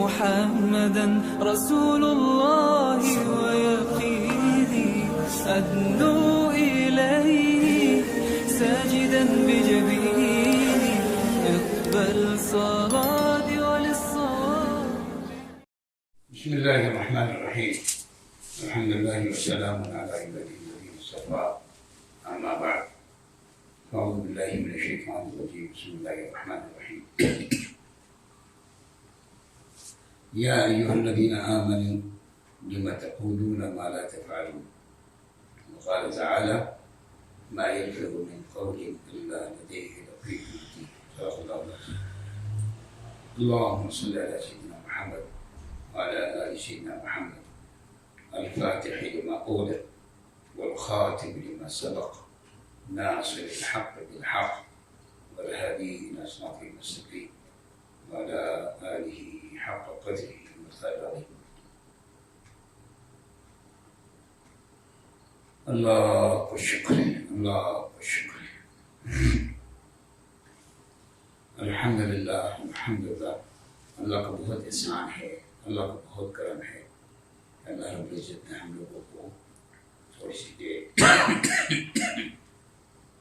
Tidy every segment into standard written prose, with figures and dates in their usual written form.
محمدا رسول الله ويقيني أدنو إليه ساجدا بجبيني اقبل صلاتي وللصواب. بسم الله الرحمن الرحيم. الحمد لله والسلام على عباده الذين اصطفى. أما بعد، أعوذ بالله من الشيطان الرجيم. بسم الله الرحمن الرحيم. يا أيها الذين آمنوا لم تقولون ما لا تفعلون. وقال تعالى: ما يلفظ من قول إلا لديه رقيب عتيد. صدق الله العظيم. اللهم صل على سيدنا محمد وعلى آل سيدنا محمد الفاتح لما أولد والخاتم لما سبق ناصر الحق بالحق والهادي إلى صراط المستقيم وعلى آله حق قدره ومقداره. اللہ کو شکر ہے، اللہ کو شکر ہے. الحمدللہ الحمدللہ. اللہ کا بہت احسان ہے، اللہ کا بہت کرم ہے. اللہ رب العزت نے ہم لوگوں کو تھوڑی سی دیر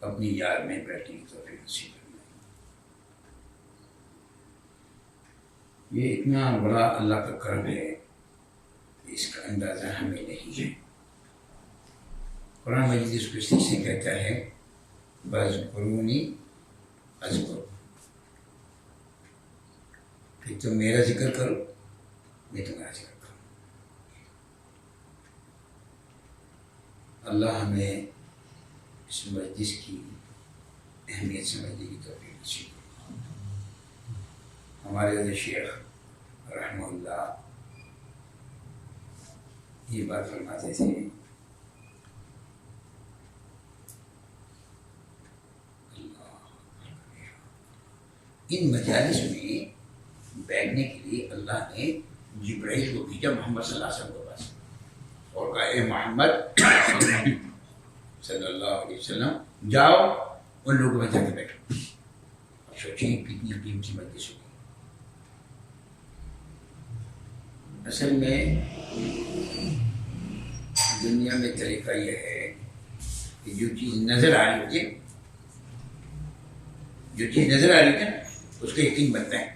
اپنی یاد میں بیٹھنے کی توفیق نصیب فرمائی. یہ اتنا بڑا اللہ کا کرم ہے، اس کا اندازہ ہمیں نہیں ہے. قرآن مجید اس کو اسی سے کہتا ہے: فاذکرونی اذکرکم، کہ تم میرا ذکر کرو، میں تمہارا ذکر کروں. اللہ ہمیں اس مجلس کی اہمیت سمجھنے کی توفیق نصیب کرے. ہمارے حضرت شیخ رحمہ اللہ یہ بات فرماتے تھے: ان مجالس میں بیٹھنے کے لیے اللہ نے جبرائیل کو بھیجا محمد صلی اللہ علیہ وسلم کے پاس اور کہا: اے محمد صلی اللہ علیہ وسلم، جاؤ ان لوگوں میں جا کے بیٹھو. اب سوچیں کتنی قیمتی مجلس ہوگی. اصل میں دنیا میں طریقہ یہ ہے کہ جو چیز نظر آ رہی ہوتی ہے، جو چیز نظر آ رہی ہوتی ہے نا، اس کا یقین بنتا ہے،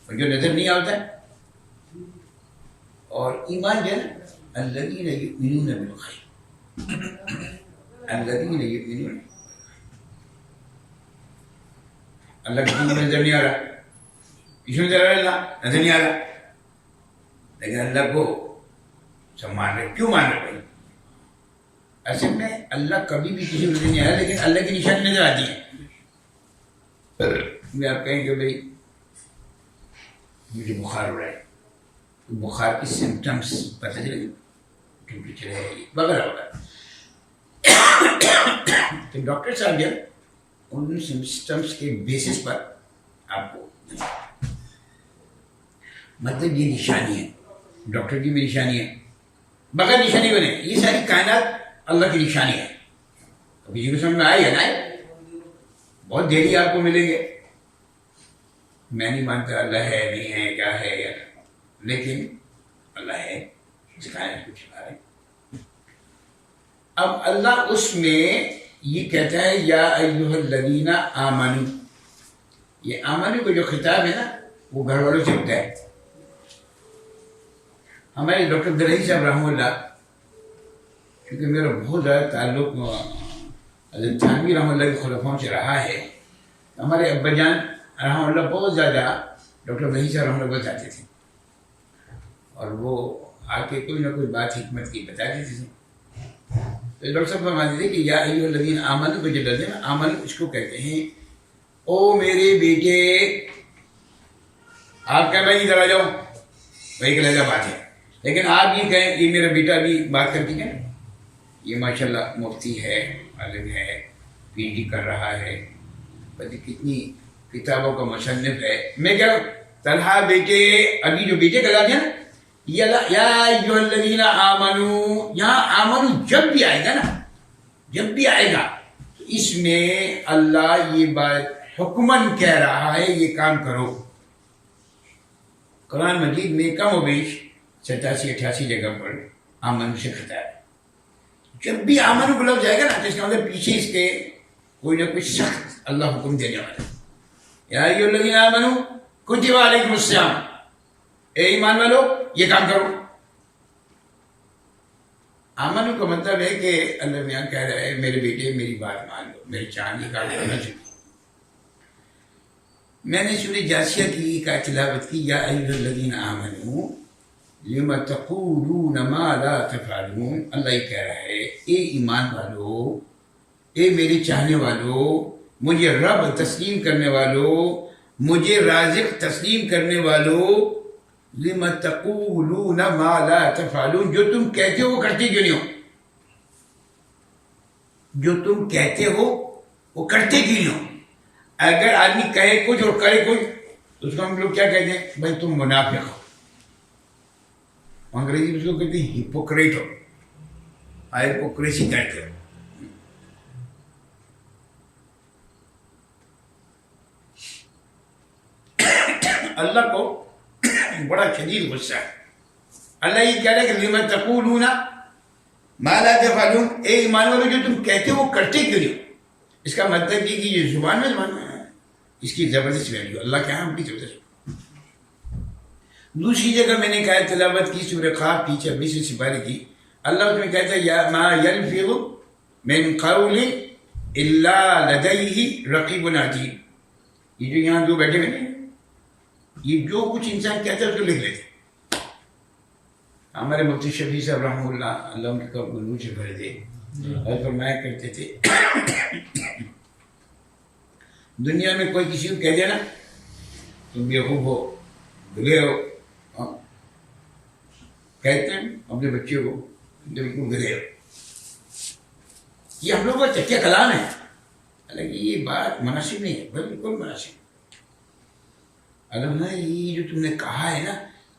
اور جو نظر نہیں آتا ہے. اور ایمان جو ہے نا، الذین یؤمنون بالغیب، الذین یؤمنون. اللہ کسی کو نظر نہیں آ رہا، کسی کو نظر آ رہا، نظر نہیں آ رہا، لیکن اللہ کو سب مان رہے. کیوں مان رہے بھائی؟ اصل میں اللہ کبھی بھی کسی کو نظر نہیں آ رہا، لیکن اللہ کی نشانی نظر آتی ہے. میں آپ کہیں کہ بھائی مجھے بخار ہو رہا ہے، تو بخار کی سمٹمس پتہ چلے گی، ٹیمپریچر ہے وغیرہ وغیرہ. تو ڈاکٹر صاحب جب ان سمٹمس کے بیسس پر آپ کو مطلب یہ نشانی ہے، ڈاکٹر کی بھی نشانی ہے، بغیر نشانی بنے. یہ ساری کائنات اللہ کی نشانی ہے. کسی کو سمجھ میں آئے یا نہ آئے، بہت دیر آپ کو ملیں گے. میں نہیں مانتا اللہ ہے، نہیں ہے، کیا ہے یا، لیکن اللہ ہے، اس کائنات کو چلا رہے. اب اللہ اس میں یہ کہتا ہے: یا ایھا الذین آمنوا. یہ آمنوا کا جو خطاب ہے نا، وہ گھر والوں سے ہوتا ہے. ہمارے ڈاکٹر عبدالرحیم صاحب رحمہ اللہ، کیونکہ میرا بہت زیادہ تعلق حضرت تھانوی رحمہ اللہ کے خلفاؤں سے رہا ہے. ہمارے ابا جان رحمہ اللہ بہت زیادہ ڈاکٹر عبدالرحیم صاحب رحمہ اللہ بتاتے تھے، اور وہ آ کے کوئی نہ کوئی بات حکمت کی بتاتے تھے. تو ڈاکٹر صاحب فرماتے تھے کہ یا ایھا الذین آمنوا، جو لفظ ہے آمن، اس کو کہتے ہیں او میرے بیٹے. آپ کہہ بھائی ادھر آ جاؤ، وہی کہ لہجہ بات ہے. لیکن آپ یہ کہیں یہ میرا بیٹا بھی بات کرتی ہے، یہ ماشاء اللہ مفتی ہے، عالم ہے، پی ایچ ڈی کر رہا ہے، پتہ کتنی کتابوں کا مصنف ہے. میں کیا طلحہ بیٹے، ابھی جو بیٹے کا لفظ ہے نا، یا ایھا الذین آمنوا، یہاں آمنوا جب بھی آئے گا نا، جب بھی آئے گا تو اس میں اللہ یہ بات حکمن کہہ رہا ہے، یہ کام کرو. قرآن مجید میں کم و بیش 87-88 جگہ پر آمن سے خطاب ہے. جب بھی آمن کو لفظ جائے گا نا تو اس کا مطلب پیچھے اس کے کوئی نہ کوئی سخت اللہ حکم دینے والا ہے. یا ایھا الذین آمنوا کتب علیکم الصیام، اے ایمان والو یہ کام کرو. آمن کا مطلب ہے کہ اللہ میاں کہہ رہا ہے میرے بیٹے میری بات مان لو، میری چاند یہ کام کرنا چاہیے. میں نے سورہ جاسیہ کی کا تلاوت کی، یا ایھا الذین آمنوا لم تقولون ما لا تفعلون. اللہ یہ کہہ رہا ہے اے ایمان والو، اے میرے چاہنے والو، مجھے رب تسلیم کرنے والو، مجھے رازق تسلیم کرنے والو، لم تقولون ما لا تفعلون، جو تم کہتے ہو وہ کرتے کیوں نہیں ہو؟ جو تم کہتے ہو وہ کرتے کیوں نہیں ہو؟ اگر آدمی کہے کچھ اور کرے کچھ تو اس کو ہم لوگ کیا کہتے ہیں؟ بھائی تم منافق ہو. انگریزی میں اس کو کہتے ہیں ہپوکریٹ ہو، ہپوکریسی کہتے ہو. اللہ کو بڑا شدید غصہ ہے. اللہ یہ کہہ رہا ہے کہ لم تقولون ما لا تفعلون، اے ایمان والو جو تم کہتے ہو وہ کرتے کیوں نہیں؟ اس کا مطلب یہ کہ یہ زبان میں اس کی زبردست ویلیو اللہ کے یہاں بڑی زبردست. دوسری جگہ میں نے کہا تلاوت کی سورہ قاف کی 26 سپارے کی. اللہ اس میں کہتا ہے یا ما یلفظ من قول الا لدیہ رقیب عتید. یہ جو یہاں دو بیٹھے ہوئے ہیں یہ جو کچھ انسان کہتا ہے اس کو لکھ لیتے. ہمارے مفتی شفیع صاحب رحمہ اللہ اللہ ان کا نور سے بھر دے اور فرمایا کرتے تھے دنیا میں کوئی کسی کو کہہ دے نا تم بیوقوف ہو، بھلے ہو، کہتے ہیں اپنے بچے کو بالکل بھلے ہو. یہ ہم لوگوں کا چکیا کلام ہے، حالانکہ یہ بات مناسب نہیں ہے، بالکل مناسب. اگر نہ یہ جو تم نے کہا ہے نا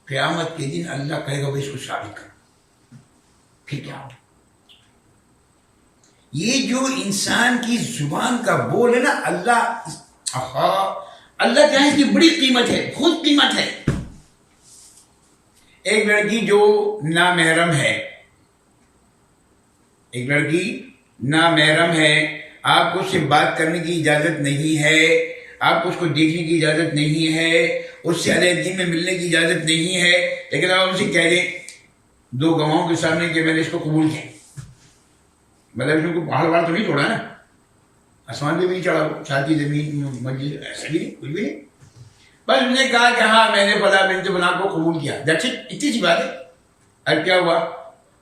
قیامت کے دن اللہ کہے گا وہ اس کو ثابت کر، پھر کیا ہو؟ یہ جو انسان کی زبان کا بول ہے نا اللہ کیا ہے اس کی بڑی قیمت ہے، خود قیمت ہے. ایک لڑکی جو نامحرم ہے، ایک لڑکی نامحرم ہے، آپ کو اس سے بات کرنے کی اجازت نہیں ہے، آپ کو اس کو دیکھنے کی اجازت نہیں ہے، اس سے علیحدگی میں ملنے کی اجازت نہیں ہے، لیکن آپ اسے کہہ دیں دو گواہوں کے سامنے کہ میں نے اس کو قبول کیا. مطلب اس نے کوئی پہاڑ وہاڑ تو نہیں چھوڑا نا، آسمان پہ بھی نہیں چڑھا، چھاتی زمین مسجد ایسا بھی نہیں، کچھ بھی نہیں. بس اس نے کہا کہ ہاں میں نے فلاں بنت فلاں کو قبول کیا، دیٹس اٹ، اتنی سی بات ہے. اب کیا ہوا؟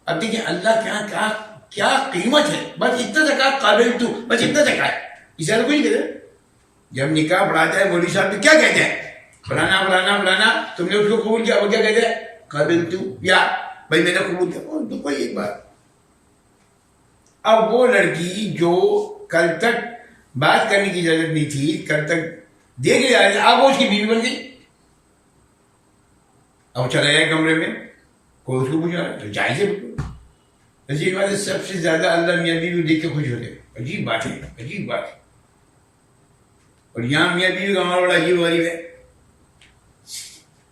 اب دیکھیں اللہ کے یہاں کیا قیمت ہے. بس اتنا تک آپ قابل تو بس اتنا تک ہے، اس سے کوئی نہیں کہتے. جب نکاح پڑھاتا ہے مولوی صاحب تو کیا کہتے ہیں؟ فلانا فلانا فلانا تم نے اس کو قبول کیا. وہ کیا کہتے ہیں؟ قابل تو، یا بھائی میں نے قبول کیا. تو کوئی ایک بات. اب وہ لڑکی جو کل تک بات کرنے کی اجازت نہیں تھی، کل تک دیکھ لیا، اب وہ اس کی بیوی بن گئی. اب چلا جائے کمرے میں، کوئی اس کو پوچھا تو جائز ہے. عجیب بات ہے، سب سے زیادہ اللہ میاں بیوی دیکھ کے خوش ہوتے. عجیب بات ہے، عجیب بات ہے. اور یہاں میاں بیوی کا ہمارا بڑا عجیب غریب ہے.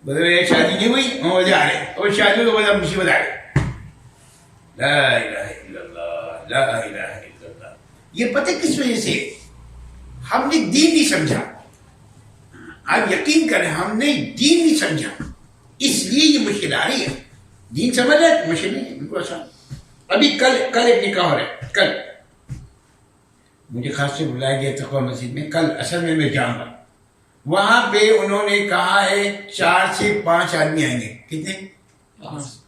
بولے شادی نہیں ہوئی ہم وجہ آ رہے، اور شادی کو بڑا مصیبت آ رہے. لا الہ الا اللہ، لا الہ الا اللہ. یہ پتہ کس وجہ سے؟ ہم نے دین نہیں سمجھا. آپ یقین کریں ہم نے دین نہیں سمجھا، اس لیے یہ مشکل آ رہی ہے. دین سمجھ رہے مشکل نہیں، بالکل آسان. ابھی کل ایک نکاح ہو رہا ہے. کل مجھے خاص سے بلایا گیا تقویٰ مسجد میں، کل اصل میں جاؤں گا. وہاں پہ انہوں نے کہا ہے 4 سے 5 آدمی آئیں گے. کتنے؟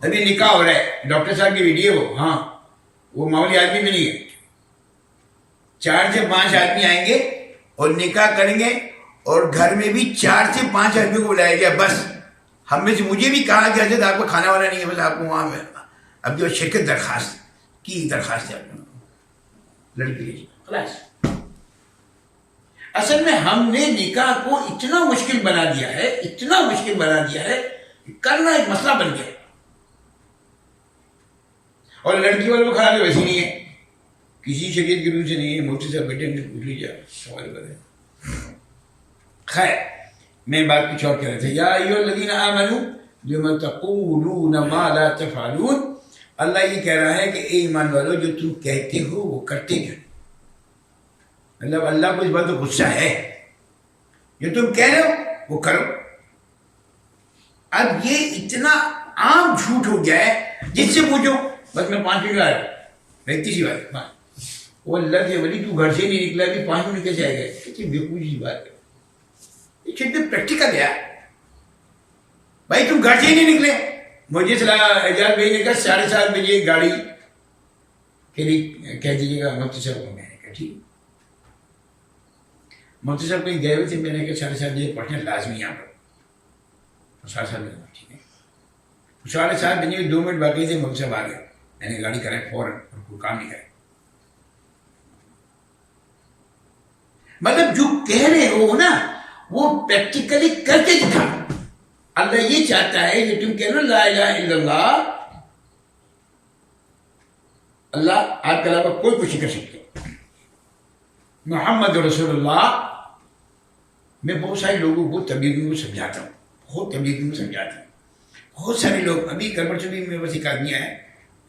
ابھی نکاح ہو رہا ہے، ڈاکٹر صاحب کی ویڈیو وہ، ہاں وہ معمولی آدمی بھی نہیں ہے. 4 سے 5 آدمی آئیں گے اور نکاح کریں گے، اور گھر میں بھی 4 سے 5 آدمیوں کو بلایا گیا. بس ہم میں سے مجھے بھی کہا کہ حضرت آپ کو کھانا والا نہیں ہے، بس آپ کو وہاں اب جو شرکت درخواست کی درخواست ہے لڑکی خلاص. اصل میں ہم نے نکاح کو اتنا مشکل بنا دیا ہے، اتنا مشکل بنا دیا ہے، کرنا ایک مسئلہ بن گیا. اور لڑکی والوں کو کھڑا تو ویسے نہیں ہے، کسی شریعت کے روح سے نہیں ہے. مفتی صاحب بیٹے نے پوچھ لیجیے سوال کرے. خیر میں بات کچھ اور کہہ رہا تھا. یا ایھا الذین آمنوا لم تقولون ما لا تفعلون. اللہ یہ کہہ رہا ہے کہ اے ایمان والو جو تم کہتے ہو وہ کرتے کیوں؟ مطلب اللہ کو اس بات پر غصہ ہے. جو تم کہہ رہے ہو وہ کرو. اب یہ اتنا عام جھوٹ ہو گیا ہے جس سے پوچھو بس میں 5 منٹ آ رہا ہوں. اتنی سی بات. وہ اللہ کے ولی تو گھر سے نہیں نکلا کہ 5 منٹ کیسے آئے گا؟ کتنی بےوقوفی سی بات ہے. یہ چھٹے پریکٹیکل ہے بھائی. تم گھر سے ہی نہیں نکلے. مجھے اعجاز بھائی نے کہا 7:30 بجے گاڑی کے لیے کہہ دیجیے گا مفتی صاحب کو. میں نے کہا ٹھیک. مفتی صاحب کہیں گئے ہوئے تھے. میں نے کہا 7:30 بجے پڑھنا لازمی یہاں پر. 7:30 بجے ٹھیک ہے. 7:30 بجے 2 منٹ باقی تھے. مفتی صاحب آ گئے. میں نے گاڑی کرائی فوراً اور کوئی کام نہیں کرے. مطلب جو کہہ رہے ہو نا وہ پریکٹیکلی کر کے دکھا. اللہ یہ چاہتا ہے کہ تم کہہ رہے ہو لا الہ الا اللہ, اللہ آپ کے علاوہ کوئی کچھ نہیں کر سکتے, محمد رسول اللہ. میں بہت سارے لوگوں کو تبلیغ میں سمجھاتا ہوں, بہت تبلیغ میں سمجھاتا ہوں. بہت سارے لوگ ابھی گڑبڑ چوبی میں بس ایک آدمی آیا,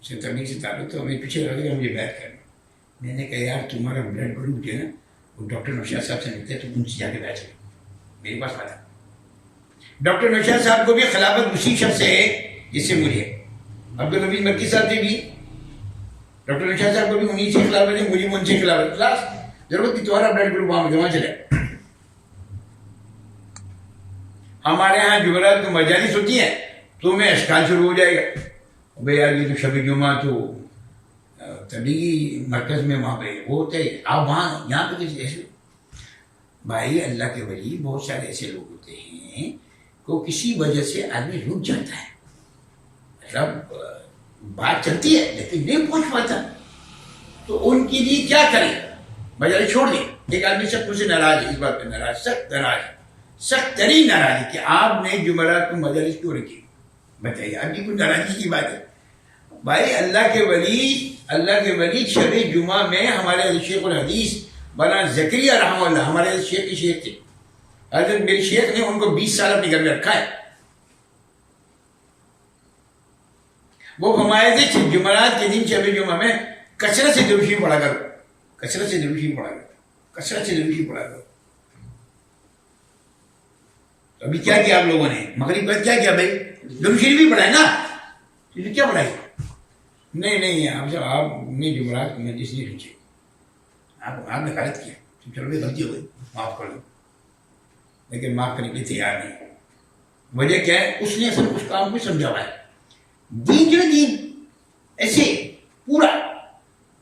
اس نے تبلیغ سے تعلق تو ہمیں پیچھے رکھ دیا مجھے بیعت کرنا. میں نے کہا یار تمہارا بلڈ گروپ جو ہے نا وہ ڈاکٹر نوشاد صاحب سے ملتے ہیں, تو ان سے جا کے بیعت کرو. میرے پاس آتا. ڈاکٹر نوشاد صاحب کو بھی خلافت اسی شخص سے ہے جس سے مجھے. عبدالحمید مکی صاحب سے بھی ڈاکٹر نوشاد صاحب کو بھی انہیں سے خلافت ہے, مجھے ان سے خلافت. خلاص ضرورت کی تمہارا بلڈ گروپ وہاں چلے. ہمارے یہاں جمعرات کو مجالس ہوتی ہیں تو میں اشکال شروع ہو جائے گا. بھائی یار یہ تو شب جمعہ تو تبلیغی مرکز میں وہاں پہ وہ ہوتا ہے, آپ وہاں یہاں پہ کسی ایسے. بھائی اللہ کے ولی بہت سارے ایسے لوگ ہوتے ہیں کو کسی وجہ سے آدمی رک جاتا ہے. مطلب بات چلتی ہے لیکن نہیں پہنچ پاتا, تو ان کے لیے کیا کریں؟ بجائے چھوڑ دیں. ایک آدمی سب کچھ سے ناراض ہے, اس بات پہ ناراض, سخت ناراض ہے, سخت ترین ناراض ہے کہ آپ نے جمعرات کو مجالس کیوں رکھی. بتائیے آپ کی کوئی ناراضگی کی بات ہے؟ بھائی اللہ کے ولی شب جمعہ میں ہمارے شیخ الحدیث مولانا زکریا رحمہ اللہ ہمارے شیخ کے شیخ تھے. حضرت میرے شیخ نے ان کو 20 سال اپنے گھر میں رکھا ہے. وہ فرمائے تھے جمعرات کے دن شب جمعہ میں کثرت سے درود شریف پڑھا کرو, کثرت سے درود شریف پڑھا کرو, کثرت سے درود شریف پڑھا کرو. تو ابھی کیا کیا آپ لوگوں نے مغرب بعد کیا کیا بھائی؟ درود شریف بھی پڑھائے نا, کیا پڑھائی؟ نہیں آپ نے جمعرات کو مجلس نہیں رکھی, آپ نے غلط کیا. چلو بھائی غلطی ہو گئی, معاف کر دو. لیکن معاف کرنے کے لیے تیار نہیں. وجہ کیا ہے؟ اس نے اصل اس کام کو سمجھا ہوا ہے. دین جو ہے دین ایسے پورا,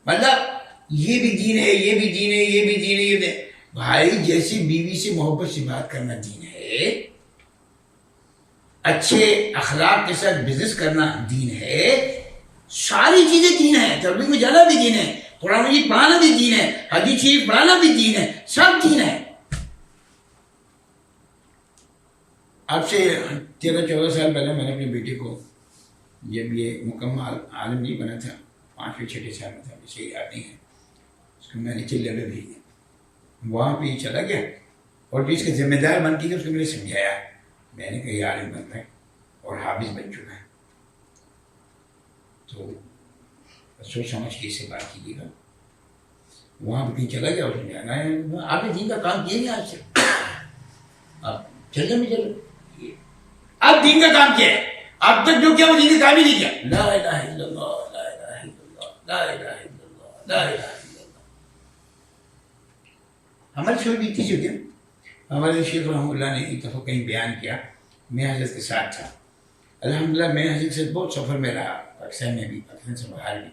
مطلب یہ بھی دین ہے, یہ بھی دین ہے, یہ بھی دین ہے, یہ بھی. بھائی جیسے بیوی سے محبت سے بات کرنا دین ہے, اچھے اخلاق کے ساتھ بزنس کرنا دین ہے, ساری چیزیں دین ہے. تبلیغ میں جانا بھی دین ہے, قرآن مجید پڑھانا بھی دین ہے, حدیث شریف پڑھانا بھی دین ہے, سب دین ہے. آپ سے 13-14 سال پہلے میں نے اپنے بیٹے کو, جب یہ مکمل عالم نہیں بنا تھا, 5ویں-6 سال میں تھا, اسے یاد نہیں ہے, اس کو میں نے چلے میں بھیج دیا. وہاں پہ یہ چلا گیا اور جو اس کا ذمہ دار بن کے اس کو میں نے سمجھایا. میں نے کہا یہ عالم بن رہا ہے اور حافظ بن چکا ہے, تو سوچ سمجھ کے اس سے بات کیجیے گا. وہاں پہ کہیں چلا گیا اور سمجھانا ہے. آپ نے دین کا کام کیا نہیں آج سے, آپ چلے میں چلو, آپ دین کا کام کیا ہے؟ اب تک جو کیا وہ دین کا کام ہی نہیں کیا. لا الہ الا اللہ, لا الہ الا اللہ, لا الہ الا اللہ, لا الہ الا اللہ. ہماری سوچ بھی اتنی سی ہوتی ہے. ہمارے شیخ رحمہ اللہ نے ایک دفعہ کہیں بیان کیا, میں حضرت کے ساتھ تھا. الحمدللہ میں حضرت سے بہت سفر میں رہا, پاکستان میں بھی, پاکستان سے باہر بھی.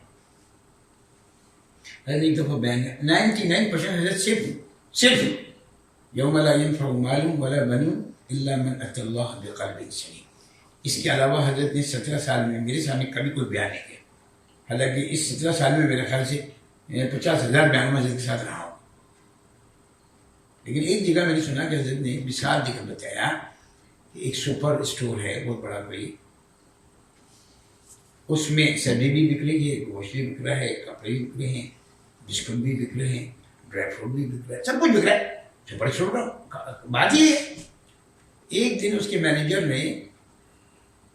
حضرت ایک دفعہ بیان 99% حضرت صرف یوم لا ینفع مال ولا بنون الا من اتى الله بقلب سلیم. اس کے علاوہ حضرت نے 17 سال میں میرے سامنے کبھی کوئی بیان نہیں کیا. حالانکہ اس 17 سال میں میرے خیال سے 50,000 بیان میں حضرت کے ساتھ رہا ہوں. لیکن ایک جگہ میں نے سنا کہ حضرت نے مثال دے کر بتایا کہ ایک سپر اسٹور ہے بہت بڑا کوئی, اس میں سبزی بھی بک رہی ہے, گوشت بھی بک رہا ہے, کپڑے بھی بک رہے ہیں, بسکٹ بھی بک رہے ہیں, ڈرائی فروٹ بھی بک رہا ہے, سب کچھ بک رہا ہے. سپر اسٹور کا بات یہ ہے. ایک دن اس کے مینیجر نے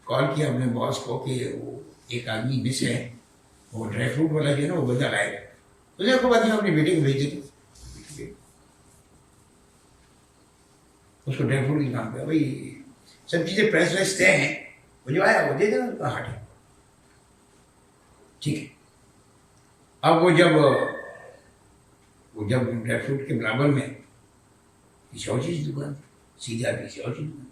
کال کیا اپنے باس کو کہ وہ ایک آدمی مس ہے، وہ ڈرائی فروٹ والا جو ہے نا وہ بندہ لائے گا. اس نے کو بات اپنی بیٹے کو بھیج دیتے، اس کو ڈرائی فروٹ کی کام کیا. بھائی سب چیزیں پریس ویس طے ہیں، وہ جو آیا وہ دے دینا اس کا ہٹ ہے. ٹھیک ہے. اب وہ جب ڈرائی فروٹ کے برابر میں کسی اور چیز دکان سیدھے آدمی کسی اور چیز دکان،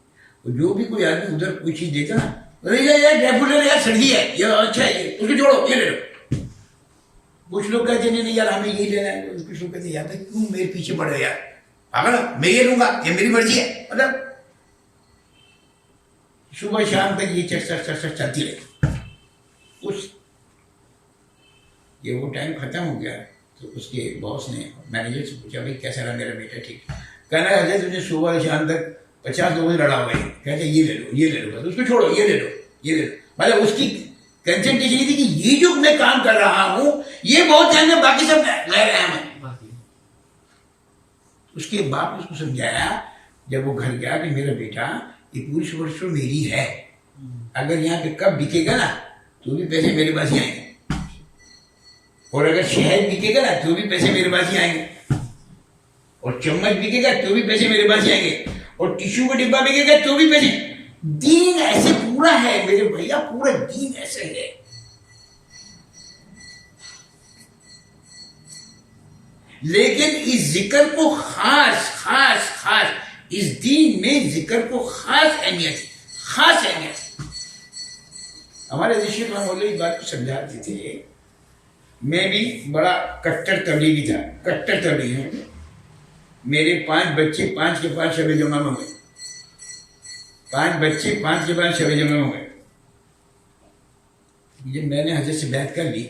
وہ جو بھی کوئی آدمی ادھر کوئی چیز دیتا نا، ڈرائی فروٹ لے لو یار، سڑی ہے یہ، اچھا ہے اس کو جوڑو یہ لے لو. کچھ لوگ کہتے ہیں نہیں یار ہمیں یہ لینا ہے، کچھ لوگ کہتے ہیں یار بھائی کیوں میرے پیچھے پڑ رہے یار، اگر میں یہ لوں گا یہ میری مرضی ہے. مطلب صبح شام تک یہ چرچا چلتی رہی. یہ وہ ٹائم ختم ہو گیا تو اس کے باس نے مینیجر سے پوچھا بھائی کیسا رہا میرا بیٹا. ٹھیک. کہنا ہے تجھے صبح شام تک 50 لوگوں سے لڑا ہوا ہے. کہتے ہیں یہ لے لو اس کو چھوڑو، یہ لے لو. مطلب اس کی کنسنٹریشن یہ تھی کہ یہ جو میں کام کر رہا ہوں یہ بہت ٹائم میں، باقی سب غیر اہم ہے. اس کے باپ نے اس کو سمجھایا جب وہ گھر گیا کہ میرا بیٹا یہ پوری سپر اسٹور میری ہے، اگر یہاں پہ کب بکے گا نا تو بھی پیسے میرے پاس ہی آئیں گے، اور اگر شہد بکے گا نا تو بھی پیسے میرے پاس ہی آئیں گے، اور چمچ بکے گا تو بھی پیسے میرے پاس ہی آئیں گے، اور ٹیشو کا ڈبہ بکے گا تو بھی پیسے. دین ایسے پورا ہے میرے بھیا، پورا دین ایسے ہے. لیکن اس ذکر کو خاص اس دین میں ذکر کو خاص اہمیت. ہمارے رشید رحمۃ اللہ اس بات کو سمجھاتے تھے. میں بھی بڑا کٹر تبلیغی تھا، کٹر تبلیغی ہوں. میرے 5 بچے 5 کے 5 شب جمعہ میں ہوئے، 5 بچے 5 کے 5 شب جمعہ میں ہوئے. جب میں نے حضرت سے بیعت کر لی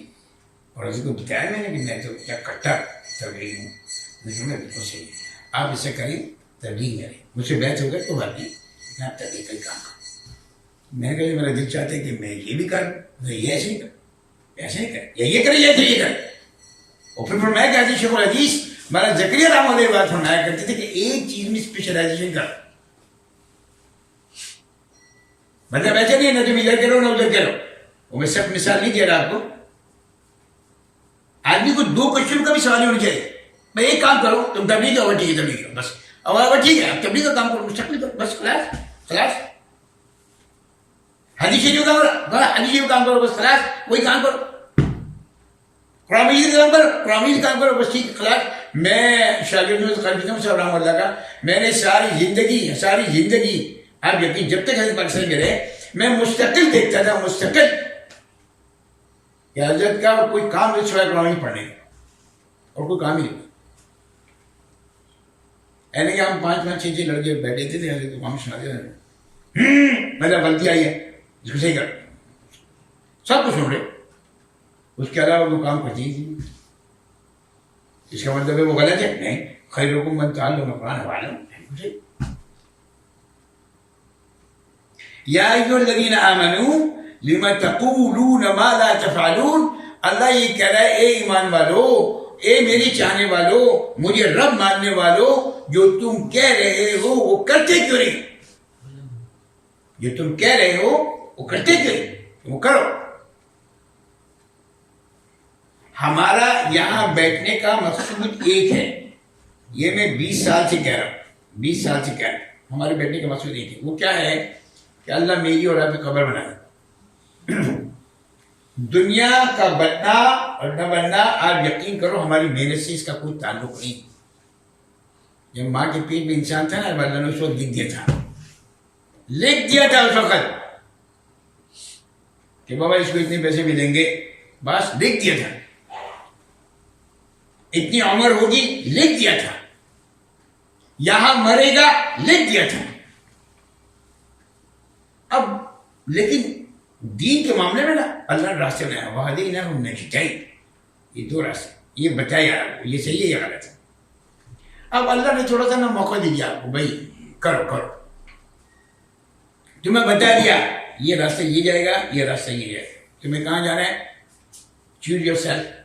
اور حضرت کو بتایا میں نے کہ میں تو کیا کٹر تبلیغ ہوں، میں بالکل صحیح ہے، آپ اسے کریں تبلیغ کریں. مجھ سے بیعت ہو گئے تو بات نہیں، لیکن آپ تبلیغ کا ہی کام کریں. میں نے کہا میرا دل چاہتا ہے کہ میں یہ بھی کروں، یہ ایسے ہی کروں، ایسے ہی کریں، یا یہ کریں یا یہ کریں. اور پھر میں کہا شیخ الحدیث ہمارا زکریا رحمۃ اللہ بات فرمایا کرتے تھے کہ ایک چیز میں اسپیشلائزیشن کرو. مطلب ایسے نہیں نہ تم ادھر کرو نہ ادھر کرو. وہ میں سب مثال نہیں دے رہا آپ کو. آدمی کو 2 کوشچن کا بھی سوال ہونا چاہیے. بھائی ایک کام کرو، تم تبلیغ کرو، ٹھیک ہے تبلیغ کرو بس، اور ٹھیک ہے آپ تبلیغ کا کام کرو، مستقل کرو بس، خلاص. حدیث شریف کا کرو، حدیث شریف کام کرو بس، خلاص وہی کام کرو. قرآن مجید کا کام کرو، قرآن مجید کام کرو بس، ٹھیک ہے خلاص. میں شاگرد خالد صاحب رحمۃ اللہ کا، میں نے ساری زندگی آپ یقین جب تک حضرت پاکستان میں رہے میں مستقل دیکھتا تھا، مستقل کہ حضرت کا کوئی کام نہیں سوائے قرآن مجید پڑھنے کا، اور کوئی کام ہی نہیں. یعنی کہ ہم 5-5 6 لڑکے بیٹھے تھے حضرت کو کام سناتے تھے، مطلب غلطی آئی ہے اس کو صحیح کر، سب کچھ سن رہے، اس کے علاوہ وہ کام کرتی ہی تھی. اس کا مطلب ہے وہ غلط ہے؟ نہیں. خیرکم من تعلم القرآن وعلمہ. یا ایھا الذین آمنوا لم تقولون ما لا تفعلون. اللہ یہ کہہ رہا ہے اے ایمان والو، اے میری چاہنے والو، مجھے رب ماننے والو، جو تم کہہ رہے ہو وہ کرتے کیوں نہیں؟ جو تم کہہ رہے ہو وہ کرتے کیوں نہیں؟ تم کرو. ہمارا یہاں بیٹھنے کا مقصود ایک ہے، یہ میں 20 سال سے کہہ رہا ہوں، ہمارے بیٹھنے کا مقصود ایک ہے. وہ کیا ہے کہ اللہ میری اور آپ کی قبر بنائے. دنیا کا بننا اور نہ بننا آپ یقین کرو ہماری محنت سے اس کا کوئی تعلق نہیں. جب ماں کے پیٹ میں انسان تھا نا، اللہ نے اس وقت لکھ دیا تھا اس وقت کہ بابا اس کو اتنے پیسے ملیں گے، بس لکھ دیا تھا. اتنی عمر ہوگی لکھ دیا تھا، یہاں مرے گا لکھ دیا تھا. اب لیکن دین کے معاملے میں نا اللہ نے راستے بنایا، وَهَدَيْنَاهُ النَّجْدَيْنِ. یہ 2 راستے، یہ بتایا آپ کو یہ صحیح ہے یہ غلط ہے. اب اللہ نے تھوڑا سا نا موقع دیا آپ کو، بھائی کرو، تمہیں بتا دیا یہ راستہ یہ جائے گا، یہ راستہ یہ جائے گا، تمہیں کہاں جانا ہے، چوز یور سیلف.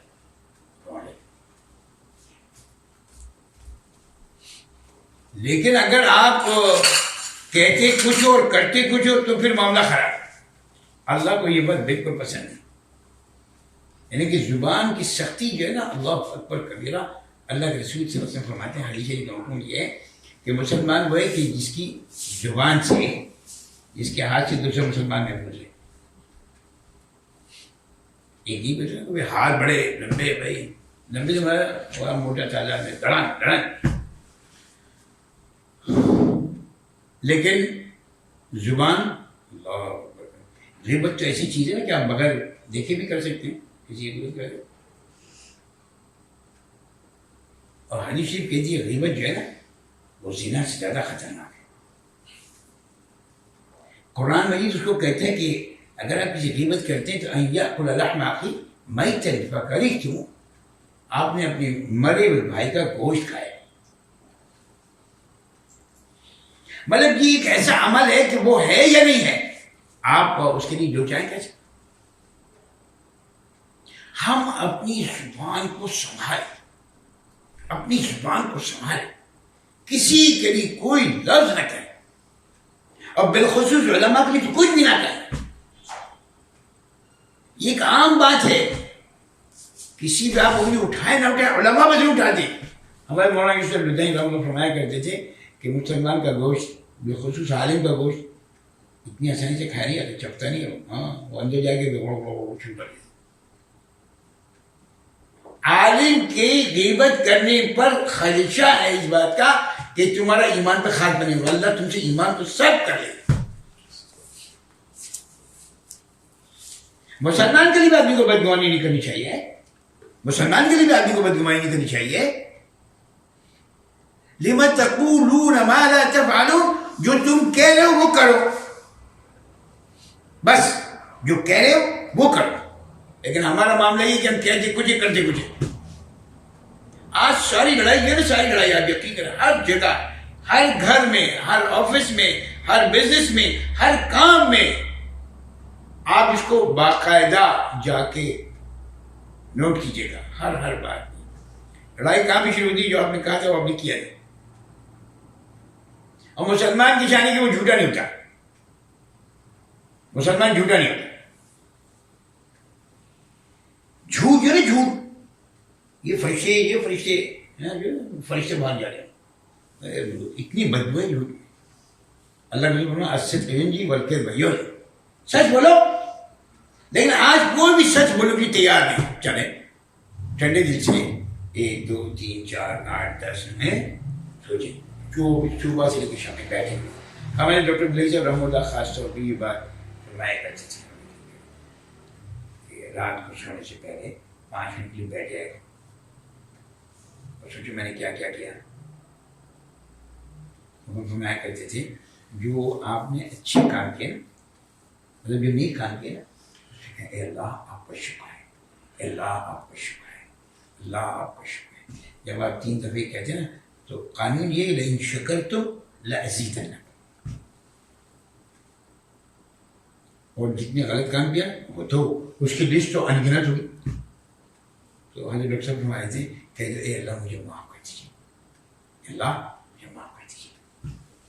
لیکن اگر آپ کہتے کچھ اور کرتے کچھ اور تو پھر معاملہ خراب. اللہ کو یہ بات بالکل پسند نہیں. یعنی کہ زبان کی سختی جو ہے نا، اللہ اکبر کبیرہ. اللہ کے رسول صلی اللہ علیہ وسلم فرماتے ہیں حدیث شریف کا حکم یہ ہے کہ مسلمان وہ ہے کہ جس کی زبان سے، جس کے ہاتھ سے دوسرے مسلمان میں پھنسے. ایک ہی بیٹھے کوئی ہاتھ بڑے لمبے، بھائی لمبے جو بڑا موٹا تازہ میں دڑن، لیکن زبان، اللہ غیبت تو ایسی چیز ہے نا کہ آپ بغیر دیکھے بھی کر سکتے ہیں کسی کو. اور حدیث شریف کہتی ہے غیبت جو ہے نا وہ زنا سے زیادہ خطرناک ہے. قرآن مجید اس کو کہتے ہیں کہ اگر آپ کسی غیبت کرتے ہیں تو ان یأکل لحم اخی میتا فکرہتموہ، آپ نے اپنے مرے ہوئے بھائی کا گوشت کھایا. مطلب یہ ایک ایسا عمل ہے کہ وہ ہے یا نہیں ہے، آپ اس کے لیے جو چاہیں کر سکتے. ہم اپنی زبان کو سنبھالیں، اپنی زبان کو سنبھالیں، کسی کے لیے کوئی لفظ نہ کہیں، اور بالخصوص علماء کے لیے تو کچھ بھی نہ کہیں. یہ ایک عام بات ہے، کسی بھی آپ انگلی اٹھائے نہ اٹھائے، علماء بس اٹھا دیں. ہمارے مولانا یوسف لدھانی رحمۃ اللہ فرمایا کرتے تھے کہ مسلمان کا گوشت، بالخصوص عالم کا گوشت، اتنی آسانی سے کھایا نہیں آتا، چپتا نہیں ہے. ہاں وہ اندر جا کے چھوٹا. عالم کی غیبت کرنے پر خدشہ ہے اس بات کا کہ تمہارا ایمان پہ خاتمہ نہیں ہوگا، اللہ تم سے ایمان کو سلب کر لے. مسلمان کے لیے بھی آدمی کو بدگمانی نہیں کرنی چاہیے، مسلمان کے لیے بھی آدمی کو بدگمانی نہیں کرنی چاہیے. لِمَ تَقُولُونَ مَا لَا تَفْعَلُونَ، جو تم کہہ رہے ہو وہ کرو، بس جو کہہ رہے ہو وہ کرو. لیکن ہمارا معاملہ یہ کہ ہم کہتے کچھ کرتے کچھ. آج ساری لڑائی ہے نا، ساری لڑائی آپ یقین کریں، ہر جگہ، ہر گھر میں، ہر آفس میں، ہر بزنس میں، ہر کام میں. آپ اس کو باقاعدہ جا کے نوٹ کیجیے گا، ہر بات میں لڑائی کہاں بھی شروع ہوتی جو آپ نے کہا تھا وہ آپ نے کیا ہے. اور مسلمان کی شان ہے کہ وہ جھوٹا نہیں ہوتا، مسلمان جھوٹا نہیں ہوتا. جھوٹ جو ہے نا، جھوٹ، یہ فرشتے باہر جا رہے ہیں، اتنی بدبو ہے جھوٹ. اللہ نے فرمایا الصدق ینجی والکذب یہلک، سچ بولو. لیکن آج کوئی بھی سچ بولنے کے لیے تیار نہیں. چلے ٹھنڈے دل سے 1 2 3 4 8 10 میں سوچیں، صبح سے لے کے شام میں بیٹھے. ہمارے ڈاکٹر بلیک صاحب رحمۃ اللہ خاص طور پہ یہ بات فرمایا کرتے تھے کہ رات کو سونے سے پہلے 5 منٹ کے لیے بیٹھ جائے اور سوچو میں نے کیا کیا کیا. وہ فرمایا کرتے تھے جو آپ نے اچھے کام کیا، مطلب جو نیک کام کیا، اے اللہ آپ کا شکر ہے، اے اللہ آپ کا شکر ہے، اللہ آپ کا شکر ہے. جب آپ 3 دفعے کہتے ہیں نا تو قانون یہ لئن شکرتم لأزیدنکم، اور جتنے غلط کام کیا وہ تو اس کی لسٹ تو انگنت ہوگی. تو حضرت ڈاکٹر صاحب فرمائے تھے کہ اے اللہ مجھے معاف کر دیجیے، اللہ مجھے معاف کر دیجیے.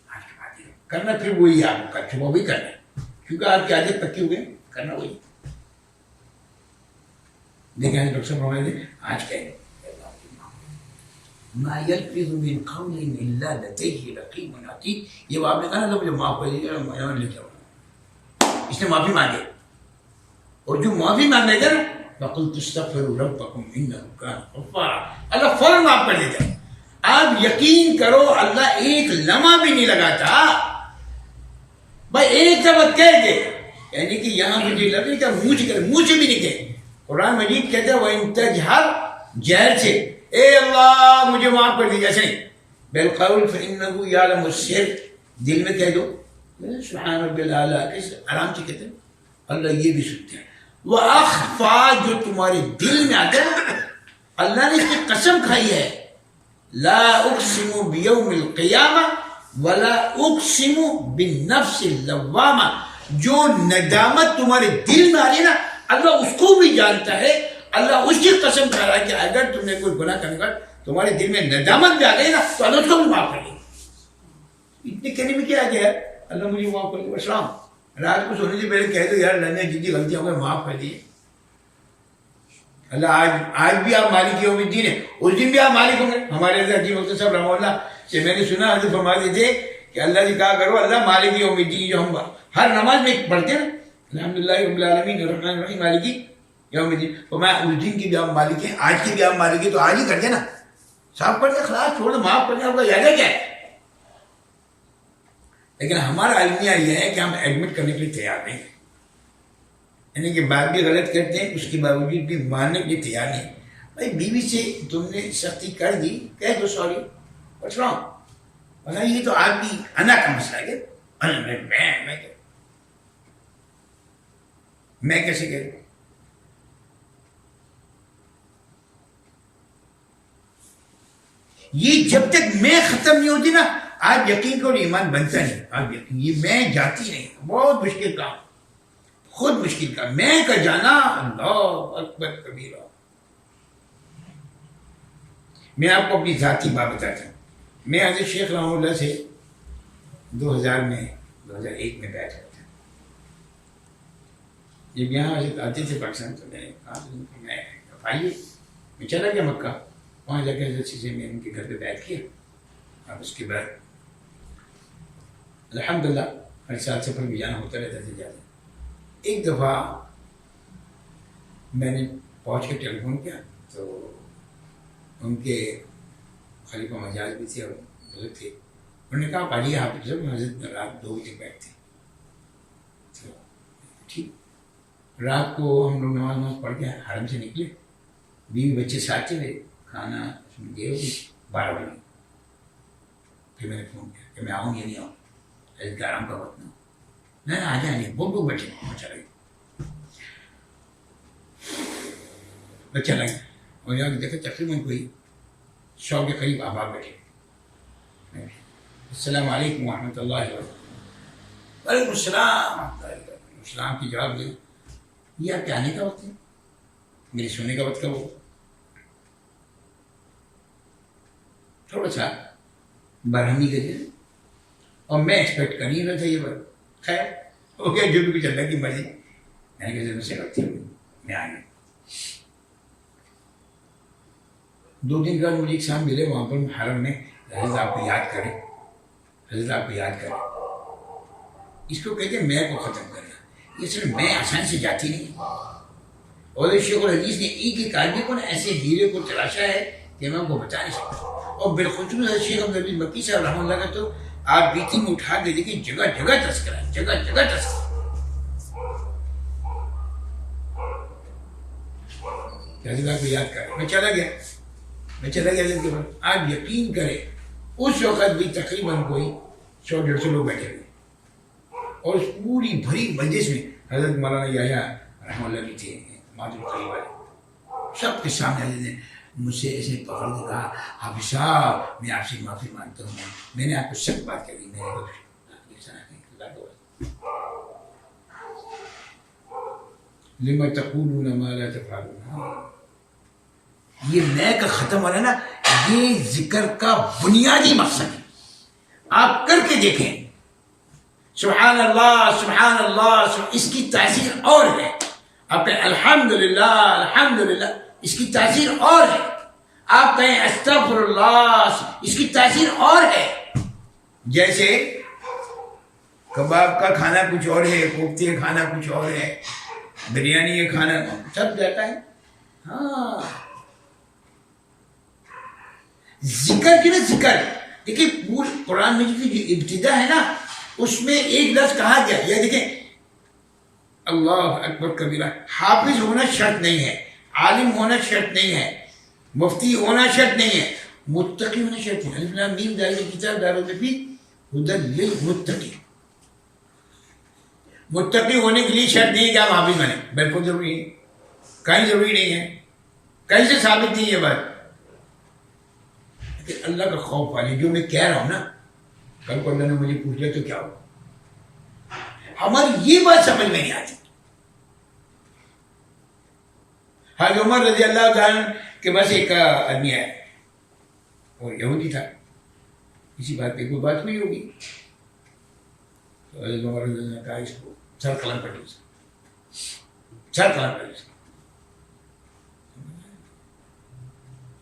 آج کے بعد کرنا پھر وہی آپ کا صبح وہی کرنا ہے، کیونکہ آپ کی عادت پکی ہوئے کرنا وہی. لیکن حضرت ڈاکٹر صاحب فرمائے تھے آج کہیں ما یلفظ من قول الا لدیہ رقیب عتید. یہ آپ نے کہا نا تو مجھے معاف کر دیجیے، میں لے کے آؤں. اس نے معافی مانگی، اور جو معافی مانگے گا نا فَقُلْتُ اسْتَغْفِرُوا رَبَّكُمْ إِنَّهُ كَانَ غَفَّارًا، اللہ فوراً معاف کر دیتا ہے. آپ یقین کرو اللہ ایک لمحہ بھی نہیں لگاتا. بھائی ایک دفعہ کہہ دے، یعنی کہ یہاں پہ جو لفظ کا منہ سے بھی نہیں کہے. قرآن مجید کہتا ہے وَإِن تَجْهَرْ، جہر سے اے اللہ مجھے معاف کر دیجیے، ایسے نہیں. بالقول فإنه يعلم السر، دل میں کہہ دو سبحان رب العلیٰ، کس آرام سے کہتے ہیں اللہ یہ بھی سنتے ہیں. وَأَخْفَى، جو تمہارے دل میں آتا ہے، اللہ نے اس کی قسم کھائی ہے لا اقسم بیوم القیامہ ولا اقسم بالنفس اللوامہ. جو ندامت تمہارے دل میں آ رہی ہے نا اللہ اس کو بھی جانتا ہے. اللہ اس کی قسم کھا رہا ہے کہ اگر تم نے کوئی گناہ کرنے کا تمہارے دل میں ندامت بھی آ گئی نا تو اللہ اس کو بھی معاف کر دے. اتنے کہنے میں کیا آ گیا ہے اللہ مجھے معاف کر دے. السلام. رات کو سونے سے پہلے کہہ دو یار اللہ نے جتنی غلطیاں ہوئی معاف کر دی. اللہ آج بھی آپ مالک یوم الدین ہے, اس دن بھی آپ مالک ہوں گے. ہمارے حضرت حکیم مفتی صاحب رحمہ اللہ سے میں نے سنا, حضرت فرماتے تھے کہ اللہ سے کہا کرو اللہ مالک یوم الدین, جو ہم ہر نماز میں پڑھتے ہیں نا الحمدللہ رب العالمین الرحمن الرحیم مالکی یوم الدین, تو میں اس دن کی بھی آپ مالک ہیں, آج کی بھی آپ مالک ہیں, تو آج ہی کر دیں نا, صاف پڑھ دیں, خلاص چھوڑ دیں, معاف کر دیں, آپ کا یاد ہے کیا ہے. لیکن ہمارا المیہ یہ ہے کہ ہم ایڈمٹ کرنے کے لیے تیار نہیں ہیں, یعنی کہ بات بھی غلط کرتے ہیں, اس کے باوجود بھی ماننے کے لیے تیار نہیں. بھائی بیوی سے تم نے سختی کر دی, کہہ دو سوری, واٹس رانگ. ورنہ یہ تو آپ کی انا کا مسئلہ ہے. میں کیسے کروں؟ یہ جب تک میں ختم نہیں ہوتی نا, آپ یقین کرو ایمان بنتا نہیں. آپ یقین, یہ میں جاتی نہیں, بہت مشکل کام, خود مشکل کام. میں کا جانا اللہ اکبر کبیرہ. میں آپ کو اپنی ذاتی بات بتاتا ہوں. میں حضرت شیخ رحمہ اللہ سے 2001 میں بیٹھ رہا تھا. جب یہاں آتے تھے پاکستان تو میں نے کہا میں آئیے, میں چلا گیا مکہ, وہاں جا کے حضرت سے میں ان کے گھر پہ بیٹھ کیا. اب اس کے بعد الحمدللہ ہر سال سفر بھی جانا ہوتا رہتا تھا زیادہ. ایک دفعہ میں نے پہنچ کے ٹیلی فون کیا تو ان کے خلیفہ مجاز بھی تھے اور بزرگ تھے. انہوں نے کہا آپ آئیے, آپ حضرت رات 2 بجے بیٹھتے. ٹھیک, رات کو ہم لوگ نماز پڑھ کے حرم سے نکلے, بیوی بچے ساتھ چلے, کھانا دے ہوگی 12 بجے. پھر میں نے فون کیا کہ میں آؤں یا نہیں آؤں, حضرت کا آرام کا وقت نہ ہو. نہیں آ جائیں, بہت بچے چلا گیا. میں چلا گیا اور یہاں دیکھا تقریباً کوئی 100 کے قریب احباب بیٹھے. السلام علیکم ورحمۃ اللہ وبرکاتہ. وعلیکم السلام ورحمۃ اللہ وبرکاتہ. السلام کی جواب دیں, یہ آپ کے آنے کا وقت ہے, میرے سونے کا وقت کب ہو. تھوڑا سا برہمی کے دن, اور میں ایکسپیکٹ کر نہیں رہا تھا یہ بات. خیر ہو گیا, جو بھی کچھ اللہ کی مرضی. میں نے کہا سے وقت میں آ گیا. 2 دن بعد مجھے ایک صاحب ملے وہاں پر حرم میں, حضرت آپ کو یاد کریں, حضرت آپ کو یاد کریں. اس کو کہتے ہیں میں کو ختم کرنا. یہ صرف میں آسانی سے جاتی نہیں. اور شیخ الحدیث نے ایک آدمی کو نا ایسے ہیرے کو تلاشا ہے کہ میں ان کو بتا نہیں سکتا. اور بالخصوص شیخ عبدالعزیز مکی صاحب رحمہ اللہ کا تو آپ بیتی میں اٹھا کے دیکھیں, جگہ جگہ تذکرہ, جگہ جگہ تذکرہ. حضرت کو یاد کریں. میں چلا گیا حضرت کے بعد. آپ یقین کریں اس وقت بھی تقریباً کوئی 100-150 لوگ بیٹھے ہوئے, اور اس پوری بھری مجلس میں حضرت مولانا یحییٰ رحمہ اللہ بھی تھے, مادر قریب والے. سب کے سامنے حضرت نے مجھ سے ایسے پکڑ کے کہا, حافظ صاحب میں آپ سے معافی مانگتا ہوں, میں نے آپ کو سب بات کر دی. میں نے لما تقولون ما لا تفعلون. یہ میں کا ختم ہو رہا ہے نا, یہ ذکر کا بنیادی مقصد ہے. آپ کر کے دیکھیں, سبحان اللہ سبحان اللہ, اس کی تاثیر اور ہے. آپ کہیں الحمدللہ الحمدللہ, اس کی تاثیر اور ہے. آپ کہیں استغفر اللہ, اس کی تاثیر اور ہے. جیسے کباب کا کھانا کچھ اور ہے, کوفتے کا کھانا کچھ اور ہے, بریانی کا کھانا سب جاتا ہے. ہاں ذکر کی نا, ذکر دیکھیں پورے قرآن مجید کی جو ابتدا ہے نا, اس میں ایک لفظ کہا گیا. یہ دیکھیں اللہ اکبر کبیرہ. حافظ ہونا شرط نہیں ہے, عالم ہونا شرط نہیں ہے, مفتی ہونا شرط نہیں ہے, متقی ہونا شرط ہے. الف لام میم ذالک الکتاب لا ریب فیہ ھدی للمتقین. متقی ہونے کے لیے شرط نہیں ہے کہ آپ حافظ بنیں, بالکل ضروری ہے, کہیں ضروری نہیں ہے, کہیں سے ثابت نہیں ہے بات. کہ اللہ کا خوف والے, جو میں کہہ رہا ہوں نا, کل کو اللہ نے مجھے پوچھ لیا تو کیا ہو. ہماری یہ بات سمجھ میں نہیں آتی. حضرت عمر رضی اللہ تعالیٰ کے پاس ایک آدمی ہے, وہ یہودی تھا. اسی بات پہ کوئی بات ہوئی ہوگی, تو حضرت عمر رضی اللہ عنہ نے کہا اس کو سر قلم کر دو، سر قلم کر دو۔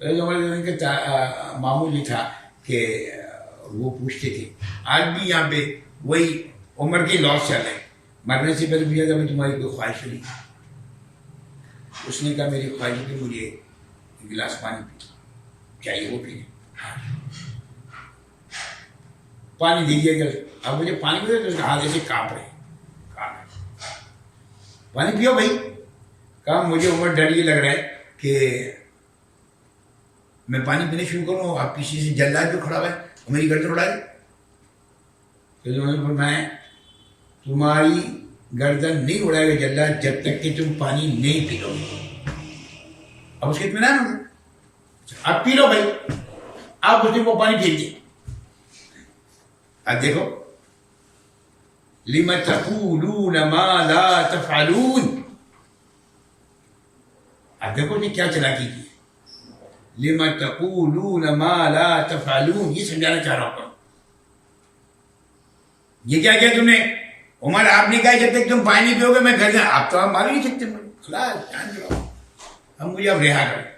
حضرت عمر رضی اللہ عنہ کا معمول یہ تھا کہ وہ پوچھتے تھے، آج بھی یہاں پہ وہی عمر کی لوس چل رہے، مرنے سے پہلے بھی اگر تمہاری کوئی خواہش نہیں، اس نے کہا میری خواہش ہے کہ مجھے ایک گلاس پانی چاہیے، وہ پینے، پانی دیجیے گا، اب مجھے پانی پیے تو اس کا ہاتھ ایسے کانپ رہے، پانی پیو بھائی۔ کہا مجھے عمر ڈر یہ لگ رہا ہے کہ میں پانی پینے شروع کروں، آپ کسی سے جلاد جو کھڑا ہوا ہے میری گردن اڑا دے۔ میں تمہاری گردن نہیں اڑائے گا جلاد جب تک کہ تم پانی نہیں پی لو گے۔ اب اس کے اطمینان ہو گیا، آپ پی لو بھائی، آپ اس نے وہ پانی پھینک دیا۔ اب دیکھو لِمَ تَقُولُونَ مَا لَا تَفْعَلُونَ، اب دیکھو نے کیا چلاکی کی، لِمَ تَقُولُونَ مَا لَا تَفْعَلُونَ، یہ سمجھانا چاہ رہا ہوں۔ یہ کیا کیا تم نے؟ عمر آپ نے کہا جب تک تم پانی پیو گے میں گھر جاؤں، آپ تو مار نہیں سکتے مجھے، خلاص جان جاؤ، اب مجھے اب رہا کریں۔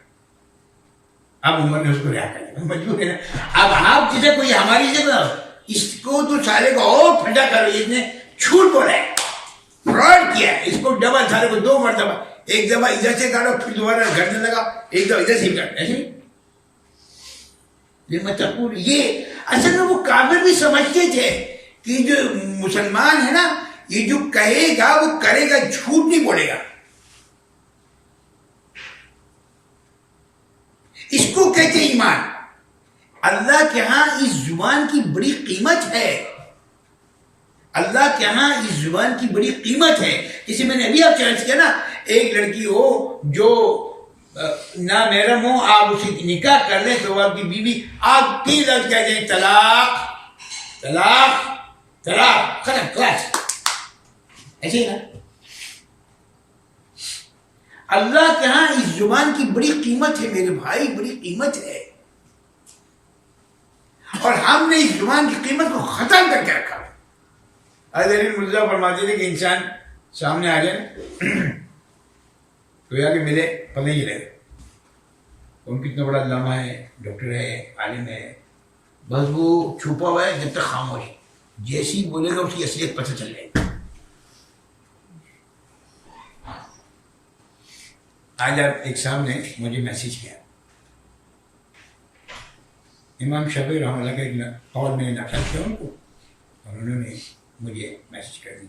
اب عمر نے اس کو رہا کر دیا، مجبور ہے نا۔ اب آپ جیسے کوئی ہماری جگہ اس کو تو سارے کو اور پھٹا کرو، اس نے جھوٹ بولا ہے، فراڈ کیا ہے، اس کو ڈبل سارے کو 2 مرتبہ، ایک دفعہ ادھر سے کاٹو پھر دوبارہ گھرنے لگا، ایک دفعہ ادھر سے کاٹو، ایسے یہ اصل میں وہ کافر بھی سمجھتے تھے کہ جو مسلمان ہے نا یہ جو کہے گا وہ کرے گا، جھوٹ نہیں بولے گا۔ اس کو کہتے ہیں ایمان۔ اللہ کے ہاں اس زبان کی بڑی قیمت ہے، اللہ کے ہاں اس زبان کی بڑی قیمت ہے۔ جسے میں نے ابھی آپ سے عرض کیا نا، ایک لڑکی ہو جو نامحرم ہو، آپ اسے نکاح کر لیں تو آپ کی بیوی، آپ 3 لفظ کہہ دیں طلاق طلاق طلاق، ختم، خلاص، ایسے ہی نا۔ اللہ کے ہاں اس زبان کی بڑی قیمت ہے میرے بھائی، بڑی قیمت ہے، اور ہم نے اس زبان کی قیمت کو ختم کر کے رکھا۔ حضرت مرزا فرماتے تھے کہ انسان سامنے آ جائے تو یا کہ ملے پتہ نہیں رہے ان کتنا بڑا علامہ ہے، ڈاکٹر ہے، عالم ہے، بس وہ چھپا ہوا ہے جب تک خاموش، جیسی بولے گا اس کی اصلیت پتہ چل جائے گی۔ آج آپ ایک صاحب نے مجھے میسیج کیا، امام شافعی رحمۃ اللہ کا ایک قول میں نے نقل کیا ان کو، اور انہوں نے مجھے میسیج کر دی۔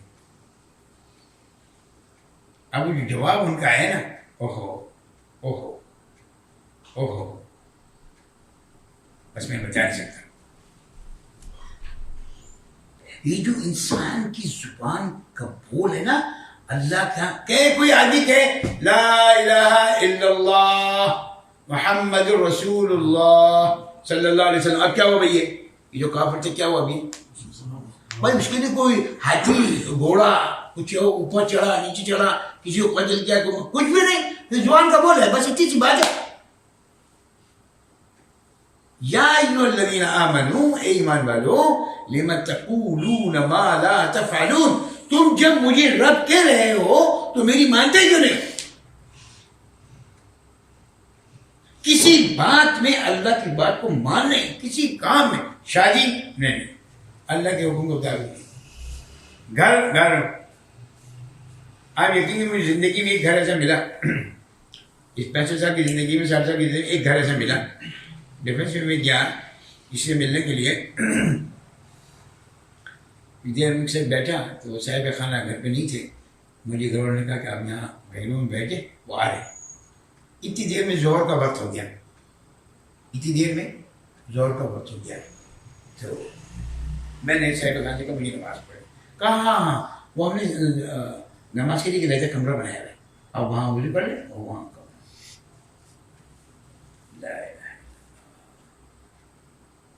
اب جو جواب ان کا ہے نا، اوہو اوہو اوہو، بس میں بتا نہیں سکتا۔ یہ جو انسان کی زبان کا بول ہے نا، اللہ کا کہ کوئی آدمی کہے لا الہ الا اللہ محمد رسول اللہ صلی اللہ علیہ وسلم، اب کیا ہوا بھائی؟ یہ جو کافر تھے کیا ہوا ابھی؟ بھائی اس کے لیے کوئی ہاتھی گھوڑا کچھ اوپر چڑھا نیچے چڑھا، کسی کو قتل کیا، کچھ بھی نہیں، یہ زبان کا بول ہے، بس اتنی سی بات ہے۔ یا ایھا الذین آمنوا، اے ایمان والو، لم تقولون ما لا تفعلون، تم جب مجھے رب کہہ رہے ہو تو میری مانتے کیوں نہیں؟ کسی بات میں اللہ کی بات کو ماننا، کسی کام میں، شادی نہیں، اللہ کے حکم کو مطابق، گھر آپ یقین مجھے زندگی میں ایک گھر ایسا ملا، اس پیسے صاحب کی زندگی میں، صاحب کی زندگی میں ایک گھر ایسا ملا، ڈیفینس میں گیا اس سے ملنے کے لیے، دیر مجھ سے بیٹھا تو صاحب خانہ گھر پہ نہیں تھے، مجھے گھر والوں نے کہا کہ آپ یہاں گھروں میں بیٹھے، وہ آ رہے۔ اتنی دیر میں ظہر کا وقت ہو گیا، اتنی دیر میں ظہر کا وقت ہو گیا، تو میں نے صاحب خانے کا مجھے نماز پڑھی، کہا ہاں ہاں وہ ہم نے نماز کے لیے لہذا کمرہ بنایا ہے، اب وہاں وضو پڑھ لیں اور وہاں لا الہ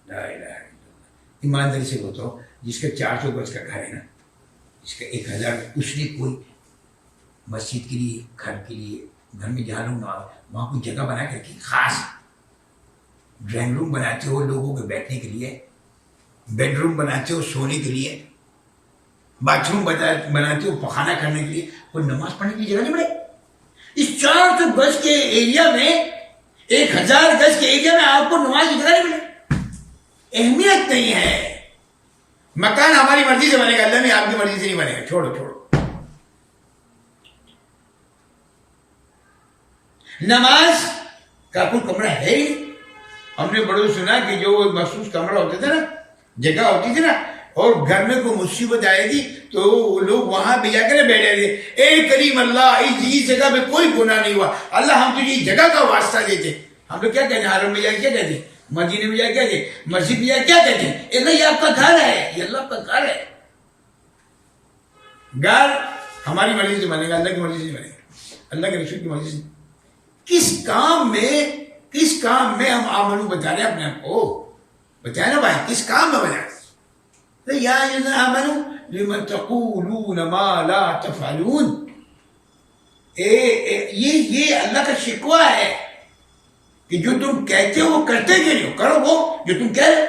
الا اللہ۔ ایمانداری سے بتاؤ، جس کا 400 گز کا گھر ہے نا، جس کا 1000، اس نے کوئی مسجد کے لیے، گھر کے لیے، گھر میں جہاں لوگ وہاں کوئی جگہ بنا کر کے خاص ڈرائنگ روم بناتے ہو لوگوں کے بیٹھنے کے لیے، بیڈ روم بناتے ہو سونے کے لیے، باتھ روم بناتے ہو پخانا کرنے کے لیے، کوئی نماز پڑھنے کی جگہ نہیں بنے؟ اس 400 گز کے ایریا میں، 1000 گز کے ایریا میں آپ کو نماز کی جگہ نہیں ملے؟ اہمیت نہیں ہے. مکان ہماری مرضی سے بنے گا، اللہ میں آپ کی مرضی سے نہیں بنے گا. چھوڑو. نماز کا کوئی کمرہ ہے ہی نہیں. ہم نے بڑوں سنا کہ جو مخصوص کمرہ ہوتے تھے نا، جگہ ہوتی تھی نا، اور گھر میں کوئی مصیبت آئے گی تو لوگ وہاں پہ جا کر بیٹھے تھے، اے کریم اللہ اس جگہ پہ کوئی گناہ نہیں ہوا، اللہ ہم تجھے اس جگہ کا واسطہ دیتے. ہم لوگ کیا کہتے ہیں؟ حرم میں جا کے کیا کہتے ہیں؟ مدینے میں جا کے کیا کہتے ہیں؟ مسجد میں جا کے کیا کہتے ہیں؟ اللہ یہ آپ کا گھر ہے، یہ اللہ کا گھر ہے. گھر ہماری مرضی سے بنے گا، اللہ کی مرضی سے نہیں بنے گا، اللہ کے رسول کی مرضی سے. کس کام میں ہم آمنو بتا رہے ہیں اپنے آپ کو؟ بتائیں نا بھائی، کس کام میں بتا رہے ہیں؟ یا آمنو لم تقولون ما لا تفعلون. یہ اللہ کا شکوہ ہے کہ جو تم کہتے ہو وہ کرتے کیوں نہیں ہو؟ کرو وہ جو تم کہہ رہے ہو،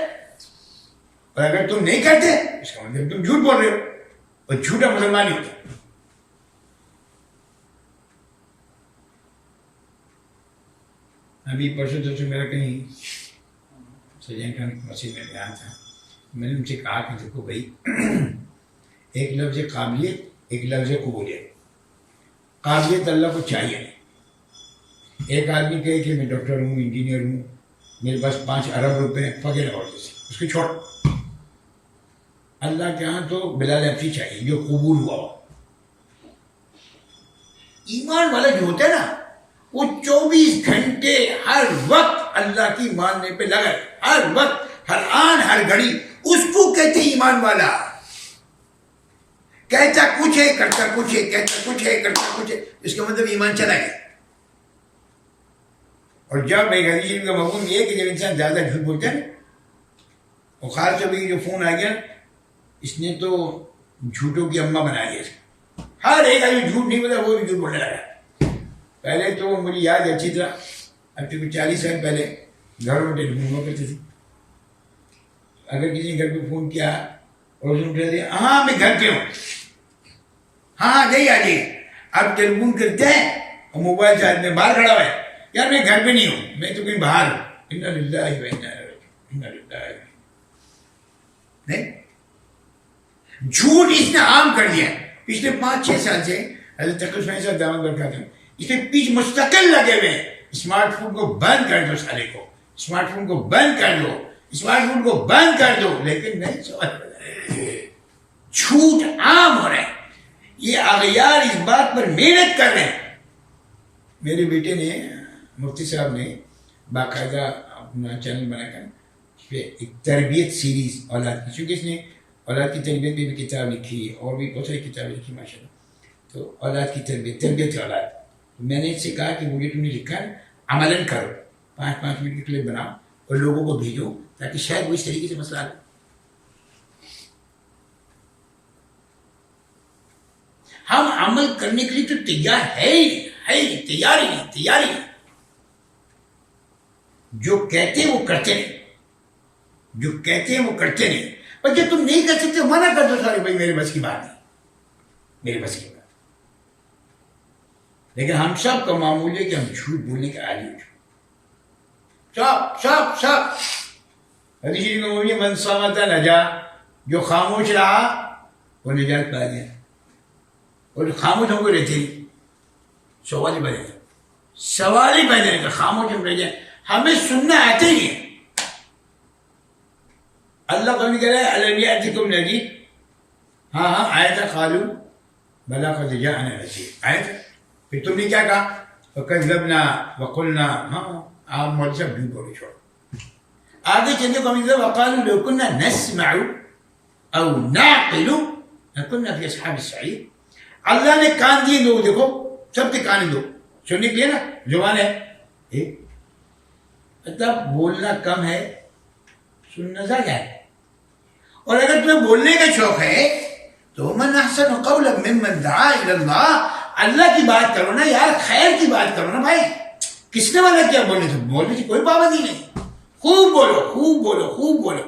اور اگر تم نہیں کرتے اس کا مطلب تم جھوٹ بول رہے ہو، اور جھوٹا مسلمان ہی ہوتا. ابھی پرسوں تو میرا کہیں سجین خان مسجد میں گیا تھا، میں نے ان سے کہا کہ دیکھو بھائی، ایک لفظ قابلیت، ایک لفظ قبولیت. قابلیت اللہ کو چاہیے. ایک آدمی کہے کہ میں ڈاکٹر ہوں، انجینئر ہوں، میرے پاس 5 ارب روپے پگے لگاؤ جیسے، اس کو چھوڑ. اللہ کے ہاں تو بلال حبشی چاہیے جو قبول ہوا ہو. ایمان والا جو ہوتا ہے نا، وہ 24 گھنٹے ہر وقت اللہ کی ماننے پہ لگا، ہر وقت، ہر آن ہر گھڑی. اس کو کہتے ایمان والا. کہتا کچھ ہے کرتا کچھ ہے، کہتا کچھ ہے کرتا کچھ ہے، اس کا مطلب ایمان چلا گیا. اور جب ایک حدیث شریف کا مفہوم یہ ہے کہ جب انسان زیادہ جھوٹ بولتا ہے نا، اور خاص طور پہ جو فون آ گیا اس نے تو جھوٹوں کی اماں بنا دیا. ہر ایک آدمی جھوٹ نہیں بولا، وہ بھی جھوٹ بولنے لگا. پہلے تو مجھے یاد اچھی طرح، اب تو 40 سال پہلے گھروں میں ٹیلی فون ہوا کرتے تھے. اگر کسی نے گھر پہ فون کیا اور اس نے اٹھا دیا، ہاں میں گھر پہ ہوں، ہاں جائیے آ جائیے. اب ٹیلی فون کرتے ہیں اور موبائل سے آدمی باہر کھڑا ہوا ہے، یار میں گھر پہ نہیں ہوں، میں تو کہیں باہر ہوں. انا للہ و انا الیہ راجعون. نہیں، جھوٹ اس نے عام کر دیا. پچھلے 5-6 سال سے حضرت تقی اسماعیل صاحب دعوت برکات ہیں، اس میں پیچ مستقل لگے ہوئے ہیں. اسمارٹ فون کو بند کر دو، سارے کو اسمارٹ فون کو بند کر دو، اسمارٹ فون کو بند کر دو. لیکن نہیں، جھوٹ عام ہو رہا ہے. یہ اغیار اس بات پر محنت کر رہے ہیں. میرے بیٹے نے، مفتی صاحب نے باقاعدہ اپنا چینل بنا کر اس پہ ایک تربیت سیریز اولاد کی، چونکہ اس نے اولاد کی تربیت پہ بھی کتاب لکھی اور بھی بہت ساری کتابیں لکھی ماشاء اللہ. تو اولاد کی تربیت اولاد. میں نے اس سے کہا کہ مجھے تم نے لکھا ہے، عملاً کرو. 5 منٹ کی کلپ بناؤ اور لوگوں کو بھیجو تاکہ شاید وہ اس طریقے سے مسئلہ حل. ہم عمل کرنے کے لیے تو تیار ہے ہی تیاری نہیں. جو کہتے ہیں وہ کرتے نہیں، اور جب تم نہیں کر سکتے منع کر دو، سارے بھائی میرے بس کی بات نہیں، میرے بس کی بات. لیکن ہم سب کا معمول ہے کہ ہم جھوٹ بولنے کے عادی ہو سب. حدیث شریف میں من صمت نجا، جو خاموش رہا وہ نجات پا گیا. اور جو خاموش ہم کو رہتے نہیں، سوال ہی پیدا نہیں. خاموش ہم رہ جائیں، ہمیں سننا آتے ہی ہے. اللہ کو نہیں کہہ رہا ہے الم یأتکم نذیر. ہاں آیا تھا، قالوا بلی قد جاءنا نذیر، آیا تھا. پھر تم نے کیا کہا؟ فکذبنا وقلنا. ہاں آپ مولوی صاحب جھوٹ بولے، چھوڑو. آگے چلے کو ہم وقالوا لو كنا نسمع او نعقل لكنا في اصحاب السعیر. اللہ نے کان دیے لوگ، دیکھو سب کے کان دو سننے کے لیے نا، زبان ہے. مطلب بولنا کم ہے، سننا زیادہ ہے. اور اگر تمہیں بولنے کا شوق ہے تو من احسن قولا ممن دعا الى اللہ، اللہ کی بات کرو نا یار، خیر کی بات کرو نا بھائی. کس نے منع کیا بولنے سے؟ بولنے سے کوئی پابندی نہیں. خوب بولو.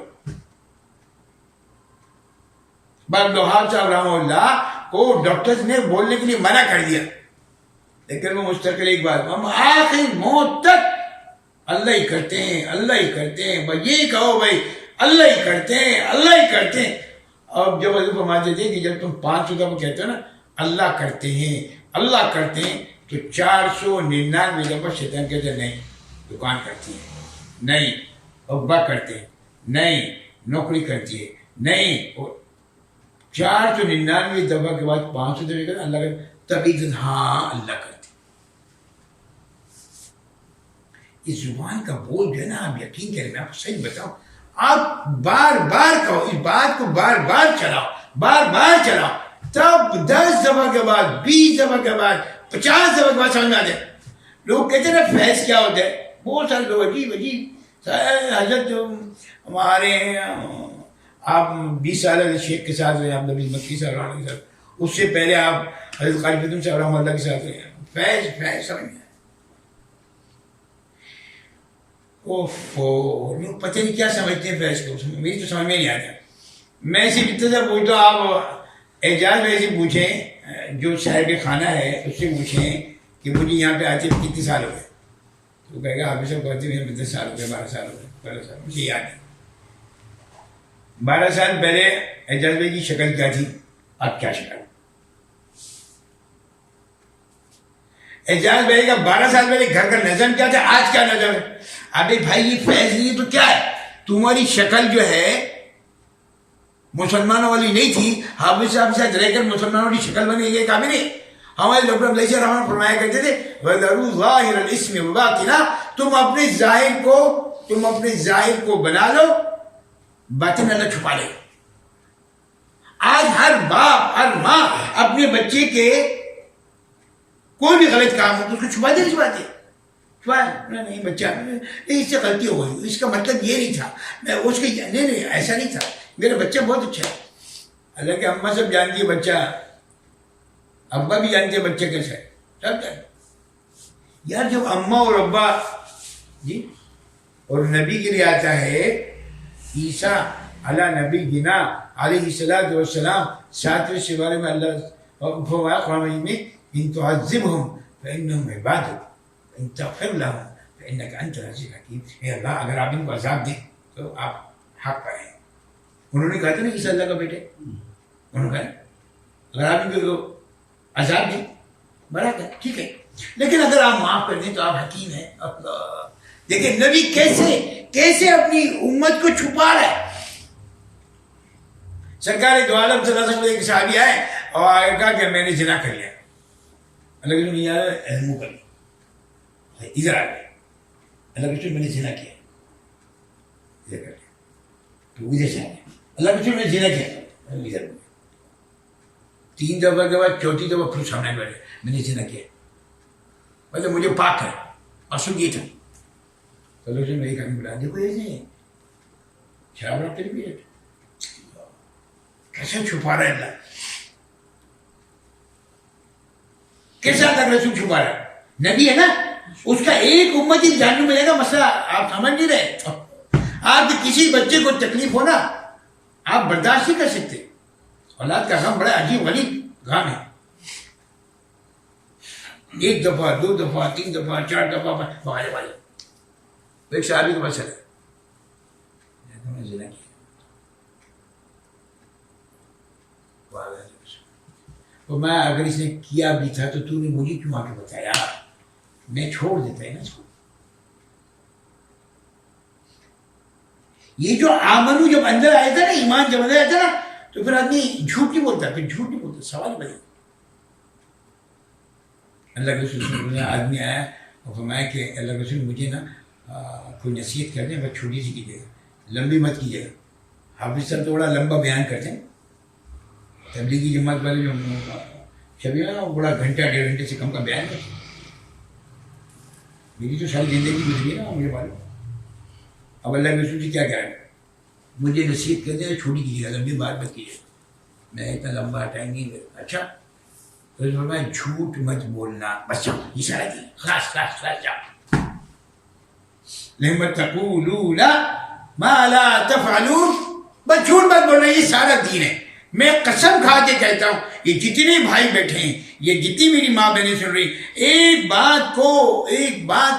عبدالوہاب صاحب رحمہ اللہ کو ڈاکٹرز نے بولنے کے لیے منع کر دیا، لیکن وہ مستقل ایک بات، ہم آخر موت تک اللہ ہی کرتے ہیں، اللہ ہی کرتے ہیں، بس یہی کہو بھائی اللہ ہی کرتے ہیں، اللہ ہی کرتے ہیں. اب جب حضرت فرماتے تھے کہ جب تم 500 دفعہ کہتے ہو نا اللہ کرتے ہیں اللہ کرتے ہیں، تو 499 دفعہ شیطان کہتے ہیں نہیں دکان کرتی ہے، نہیں ابا کرتے ہیں، نہیں نوکری کرتی ہے، نہیں. 499 دفعہ کے بعد 500 دفعہ کہتے ہیں اللہ کرتے، تبھی ہاں اللہ کرتے. اس زبان کا بول جو ہے نا، آپ یقین کریں، میں آپ کو صحیح بتاؤں، آپ بار بار کہو، اس بات کو بار بار چلاؤ، بار بار چلاؤ، تب 10 دفعہ کے بعد 20 دفعہ کے بعد 50 دفعہ کے بعد سمجھ میں آ جائے. لوگ کہتے ہیں نا فیض کیا ہوتا ہے، بہت سارے لوگ عجیب عجیب حضرت ہمارے آپ 20 سال شیخ کے ساتھ رہے، آپ نبی مکی صاحب رحمہ اللہ کے ساتھ، اس سے پہلے آپ حضرت خالد فتن صاحب رحمہ اللہ کے ساتھ رہے. فیض فیض سمجھ میں لوگ پتہ نہیں کیا سمجھتے ہیں فیض کو، میری تو سمجھ میں نہیں آتا. میں صرف اتنا سا پوچھتا ہوں، آپ اعجاز میں سے پوچھیں جو صاحب خانہ ہے اس سے پوچھیں کہ مجھے یہاں پہ آتے کتنے سال ہو گئے، تو کہے گا حافظ صاحب کہتے ہیں 10 سال ہو گئے، 12 سال ہو گئے، 12 سال. مجھے یاد ہے 12 سال پہلے اعجاز بھائی کی شکل کیا تھی، اب کیا شکل. اعجاز بھائی کا 12 سال پہلے گھر کا نظم کیا تھا، آج کیا نظم ہے. ابھی بھائی یہ فیض نہیں ہے تو کیا ہے، تمہاری شکل جو ہے مسلمانوں والی نہیں تھی، حافظ صاحب ساتھ رہ کر مسلمانوں کی شکل بنے گی کافی نہیں. ہمارے ڈاکٹر عبداللہ صاحب رحمہ فرمایا کرتے تھے وَذَرُوا ظَاهِرَ الْإِسْمِ وَبَاطِنَهُ، تم اپنے ظاہر کو بنا لو، باطن اللہ چھپا لے. آج ہر باپ ہر ماں اپنے بچے کے کوئی بھی غلط کام ہو تو اس کو چھپاتے نہیں بچہ اس سے غلطی ہو گئی، اس کا مطلب یہ نہیں تھا، میں اس کے نہیں ایسا نہیں تھا، میرا بچہ بہت اچھا ہے. حالانکہ اماں سب جانتی ہے بچہ، ابا بھی جانتے ہیں بچہ کیسا ہے، سب جانتے. یار جب اماں اور ابا جی اور نبی کے لیے آتا ہے عیسیٰ علی نبی گنا علیہ الصلوۃ والسلام 7ویں سپارے میں اللہ فرمایا قرآن مجید میں ان تعذبهم فانهم عبادک ان تغفر لهم فانك انت العزیز الحکیم. اے اللہ اگر آپ ان کو عذاب دیں تو آپ حق پر ہیں. انہوں نے کہا تھا نا عیسیٰ اللہ کا بیٹے، انہوں نے کہا اگر آپ ان کو عذاب دیں برابر ہے ٹھیک ہے، لیکن اگر آپ معاف کر دیں تو آپ حکیم ہیں. اللہ دیکھیں نبی کیسے اپنی امت کو چھپا رہا ہے. سرکار دو عالم صلی اللہ علیہ وسلم ایک صحابی آئے اور آگے کہا کہ میں نے زنا کر لیا. اللہ کے رسول علم کر لیا، ادھر آ گئے. اللہ کے رسول میں نے زنا کیا، ادھر کر لیا، تو ادھر سے آ گیا. اللہ کے رسول میں نے زنا کیا، ادھر 3 دفعہ کے بعد 4تھی دفعہ پھر سامنے بیٹھے میں نے زنا کیا، مطلب مجھے پاک کر. اصل یہ تھا. تو اللہ کے رسول میری کہانی بلا دیکھو ایسے نہیں شراب رکھتے نہیں پیے، کیسے چھپا رہا ہے اللہ، کیسا تک رسول چھپا رہا ہے. نبی ہے نا، اس کا ایک امت ہی جاننے ملے گا. مسئلہ آپ سمجھ نہیں رہے. آپ کے کسی بچے کو تکلیف ہونا آپ برداشت نہیں کر سکتے. اولاد کا غم بڑا عجیب غریب غم ہے. 1 دفعہ 2 دفعہ 3 دفعہ 4 دفعہ بغیر والے ایک صحابی کا مسئلہ ہے. تو میں اگر اس نے کیا بھی تھا تو نے مجھے کیوں آ کے بتایا، میں چھوڑ دیتا ہے نا اس کو. یہ جو آمنو جب اندر آیا تھا نا، ایمان جب اندر آیا تھا نا، تو پھر آدمی جھوٹ نہیں بولتا، پھر جھوٹ نہیں بولتا. سوال بنے اللہ کے رسول نے آدمی آیا اور فرمایا کہ اللہ کے رسول مجھے نا کوئی نصیحت کر دیں، بس چھوٹی سی کیجیے گا، لمبی مت کیجیے گا. حافظ صاحب تو بڑا لمبا بیان کرتے ہیں، تبلیغی جماعت والے جو شبی ہے نا وہ بڑا گھنٹہ 1.5 گھنٹے سے کم کا بیان کرتے ہیں. میری تو ساری زندگی گزری ہے نا مجھے معلوم. اب اللہ کے رسول سے کیا کہہ رہے ہیں، مجھے نصیحت کر دیں چھوٹی کیجیے گا، لمبی بات مت کیجیے گا. میں اتنا لمبا ٹائم نہیں کرتا. اچھا تو میں جھوٹ مت بولنا، بس یہ سارا دین خلاص خلاص خلاص جاؤ. لِمَ تَقُولُونَ مَا لَا تَفْعَلُونَ، بس جھوٹ مت بولنا، یہ سارا دین ہے. میں قسم کھا کے کہتا ہوں یہ جتنے بھائی بیٹھے ہیں، یہ جتنی میری ماں بہنیں سن رہی، ایک بات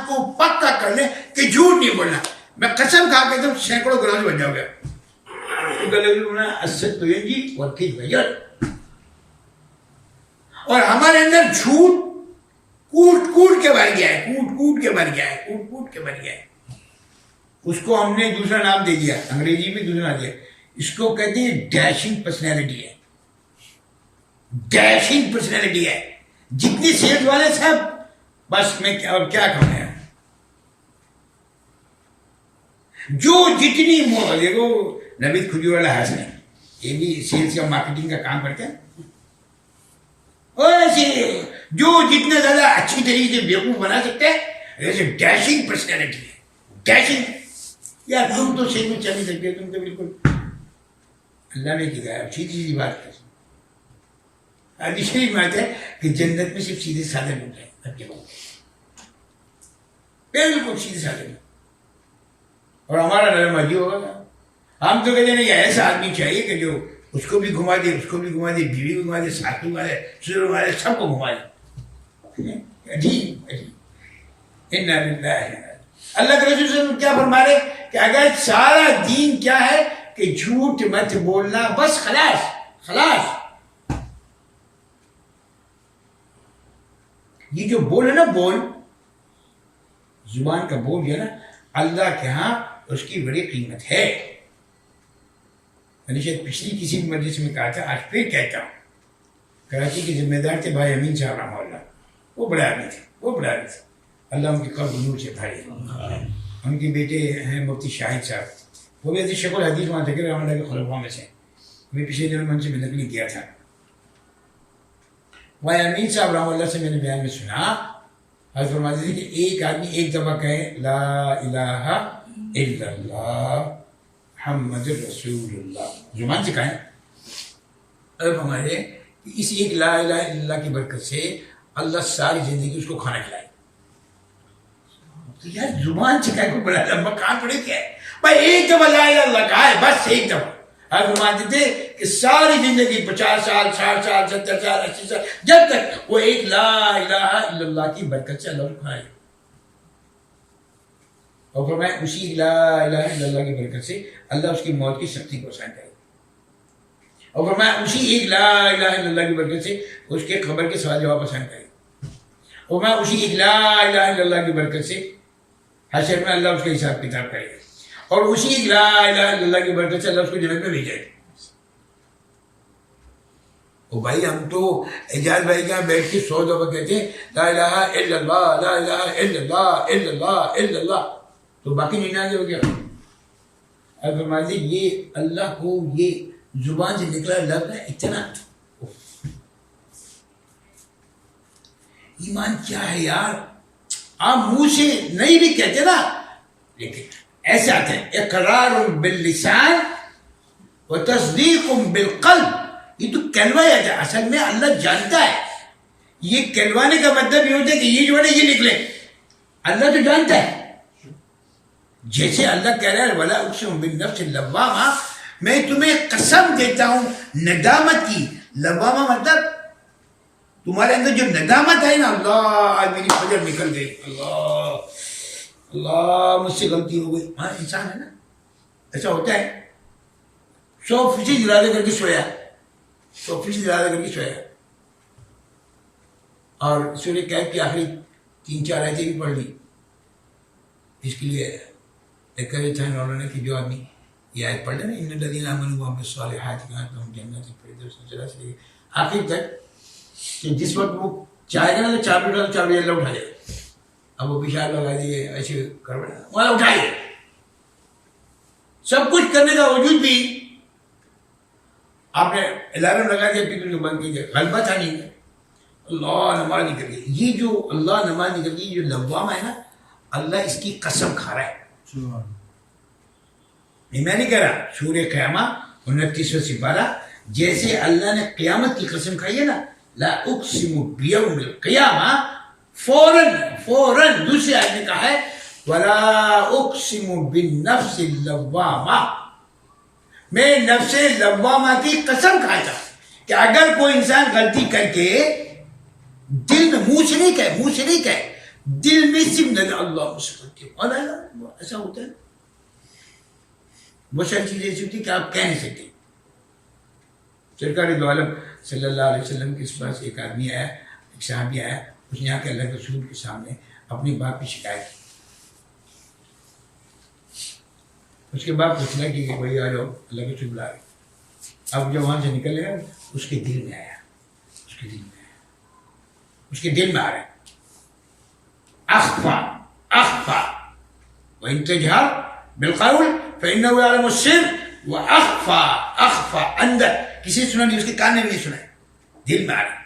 کو پکا کر لیں کہ جھوٹ نہیں بولنا. میں قسم کھا کے تم سینکڑوں گناہ سے بچ جاؤ گے. اور ہمارے اندر جھوٹ کوٹ کے بھر گیا ہے. اس کو ہم نے دوسرا نام دے دیا، انگریزی میں دوسرا نام دیا. اس کو کہتے ہیں ڈیشنگ پرسنالٹی ہے. ڈیشنگ پرسنالٹی ہے. جتنے سیلز والے سب بس میں اب کیا کہوں گا، جو جتنی دیکھو نوید کھجور والا حسن ہے، یہ بھی سیلز کا مارکیٹنگ کا کام کرتے ہیں. ایسے جو جتنا زیادہ اچھی طریقے سے بیوقوف بنا سکتے ہیں، ایسے ڈیشنگ پرسنالٹی ہے. ڈیشنگ یار تم تو صحیح میں چل نہیں سکتے، تم تو بالکل اللہ نے دکھایا. سیدھی بات ہے. حدیث شریف میں آتا ہے کہ جنت میں صرف سیدھے سادے لوگ ہیں. بالکل سیدھے سادے لوگ. اور ہمارا نرم عجیب ہوگا. ہم تو کہتے ہیں نہیں، ایسا آدمی چاہیے کہ جو اس کو بھی گھما دے، اس کو بھی گھما دے، بیوی کو گھما دے، ساتھ کو گھما دے، سر گھما دے، سب کو گھما دے. عجیب. اللہ کے رسول صلی اللہ علیہ وسلم کیا فرما رہے کہ اگر سارا دین کیا ہے کہ جھوٹ مت بولنا، بس خلاص. یہ جو بول ہے نا، بول زبان کا بول جو ہے نا، اللہ کے ہاں اس کی بڑی قیمت ہے. میں نے شاید پچھلی کسی مجلس میں کہا تھا، آج پھر کہتا ہوں. کراچی کے ذمہ دار تھے بھائی امین صاحب رحمہ اللہ. وہ بڑے آدمی تھے. اللہ ان کے قبر نور سے بھرے. ان کے بیٹے ہیں مفتی شاہد صاحب، وہ بھی ایسی شکل حدیث وہاں تھے رحمہ اللہ کے خلفاء میں سے. میں پچھلے دنوں میں ان سے ملنے کیا تھا. بھائی امین صاحب رحمہ اللہ سے میں نے بیان میں سنا، حضرت فرماتے تھے کہ ایک آدمی ایک دفعہ کہے لا الہ الا اللہ محمد رسول اللہ، زبان سے کہیں. اب ہمارے اس ایک لا الہ الا اللہ کی برکت سے اللہ ساری زندگی اس کو کھانا کھلائے. تو یار زبان سے کہیں کو بڑا لمبا کام پڑے کیا ہے بھائی. ایک دفعہ لا الہ الا اللہ کہا ہے، بس ایک دفعہ. اب فرماتے تھے کہ ساری زندگی 50 سال 60 سال 70 سال 80 سال جب تک وہ ایک لا الہ الا اللہ کی برکت سے اللہ کو کھائے. اور فرمایا اسی لا الہ الا اللہ کی برکت سے اللہ اس کی موت کی سختی کو آسان کرے. اور فرمایا اسی ایک لا الہ الا اللہ کی برکت سے اس کے قبر کے سوال جواب آسان کرے. اور فرمایا اسی ایک لا الہ الا اللہ کی برکت سے حشر میں اللہ اس کا حساب کتاب کرے گا. اور اسی ایک لا الہ الا اللہ کی برکت سے اللہ اس کو جنت میں بھیجے گا. او بھائی ہم تو اعجاز بھائی کے یہاں بیٹھ کے 100 دفعہ کہتے ہیں لا الہ الا اللہ لا الہ الا اللہ الا اللہ الا اللہ، تو باقی نہیں آگے ہو گیا. اب فرماتے یہ اللہ کو یہ زبان سے نکلا لفظ ہے اتنا. ایمان کیا ہے یار، آپ منہ سے نہیں بھی کہتے نا، لیکن ایسے آتے ہیں اقرار باللسان و تصدیق بالقلب. یہ تو کہلوایا جاتا ہے، اصل میں اللہ جانتا ہے. یہ کہلوانے کا مطلب یہ ہوتا ہے کہ یہ جو ہے یہ نکلے. اللہ تو جانتا ہے. جیسے اللہ کہہ رہا ہے ولا اقسم بالنفس اللوامہ، میں تمہیں قسم دیتا ہوں ندامت کی. لوامہ مطلب تمہارے اندر جو ندامت ہے نا، اللہ آج میری فجر نکل گئی، اللہ مجھ سے غلطی ہو گئی. ہاں انسان ہے نا، ایسا ہوتا ہے. 100% ارادہ کر کے سویا، 100% ارادہ کر کے سویا، اور سورہ کہف کی آخری 3-4 آیتیں بھی پڑھ لی. اس کے لیے ایک تھا انہوں نے کہ جو آدمی یہ آیت پڑھ لے نا ان الذین آمنوا وعملوا الصالحات کانت لهم جنات الفردوس سے آخر تک، کہ جس وقت وہ چاہے گا نا تو 4 بجے 4 بجے اللہ اٹھا دے گا. اب وہ پیشاب لگا دیے ایسے کر وہاں اٹھائیے. سب کچھ کرنے کا وجود بھی آپ نے الارم لگا دیا پھر جو بند کیجیے، غلبہ تھا نہیں. اللہ نماز نکل گئی. یہ جو اللہ نماز نکل گئی، جو لوامہ ہے نا، اللہ اس کی قسم کھا رہا ہے. میں نہیں کہہ رہا. سورہ قیامہ 29واں سپارہ، جیسے اللہ نے قیامت کی قسم کھائی ہے نا، لا اقسم بیوم القیامہ، فوراً دوسرے آیت نے کہا ہے ولا اقسم بالنفس اللوامہ، میں نفس لوامہ کی قسم کھاتا کہ اگر کوئی انسان غلطی کر کے دل میں منہ سے نہیں کہے دل میں صرف نہ اللہ مسلم اور ایسا ہوتا ہے. بہت ساری چیزیں ایسی ہوتی ہیں کہ آپ کہہ نہیں سکتے. سرکار دو عالم صلی اللہ علیہ وسلم کے پاس ایک آدمی آیا, ایک صحابی آیا, اس نے آ کے اللہ کے رسول کے سامنے اپنی باپ کی شکایت کی. اس کے بعد پوچھنا کہ بھائی آ جاؤ, اللہ کے رسول بلا رہے. اب جب وہاں سے نکل گیا اس کے دل میں آیا, اس کے دل میں آ رہا ہے اخفا وان تجهر بالقول فانه يعلم السر واخفا اندر کسی سنا نہیں, اس کے کان میں نہیں سنا, دل میں آ رہا ہے.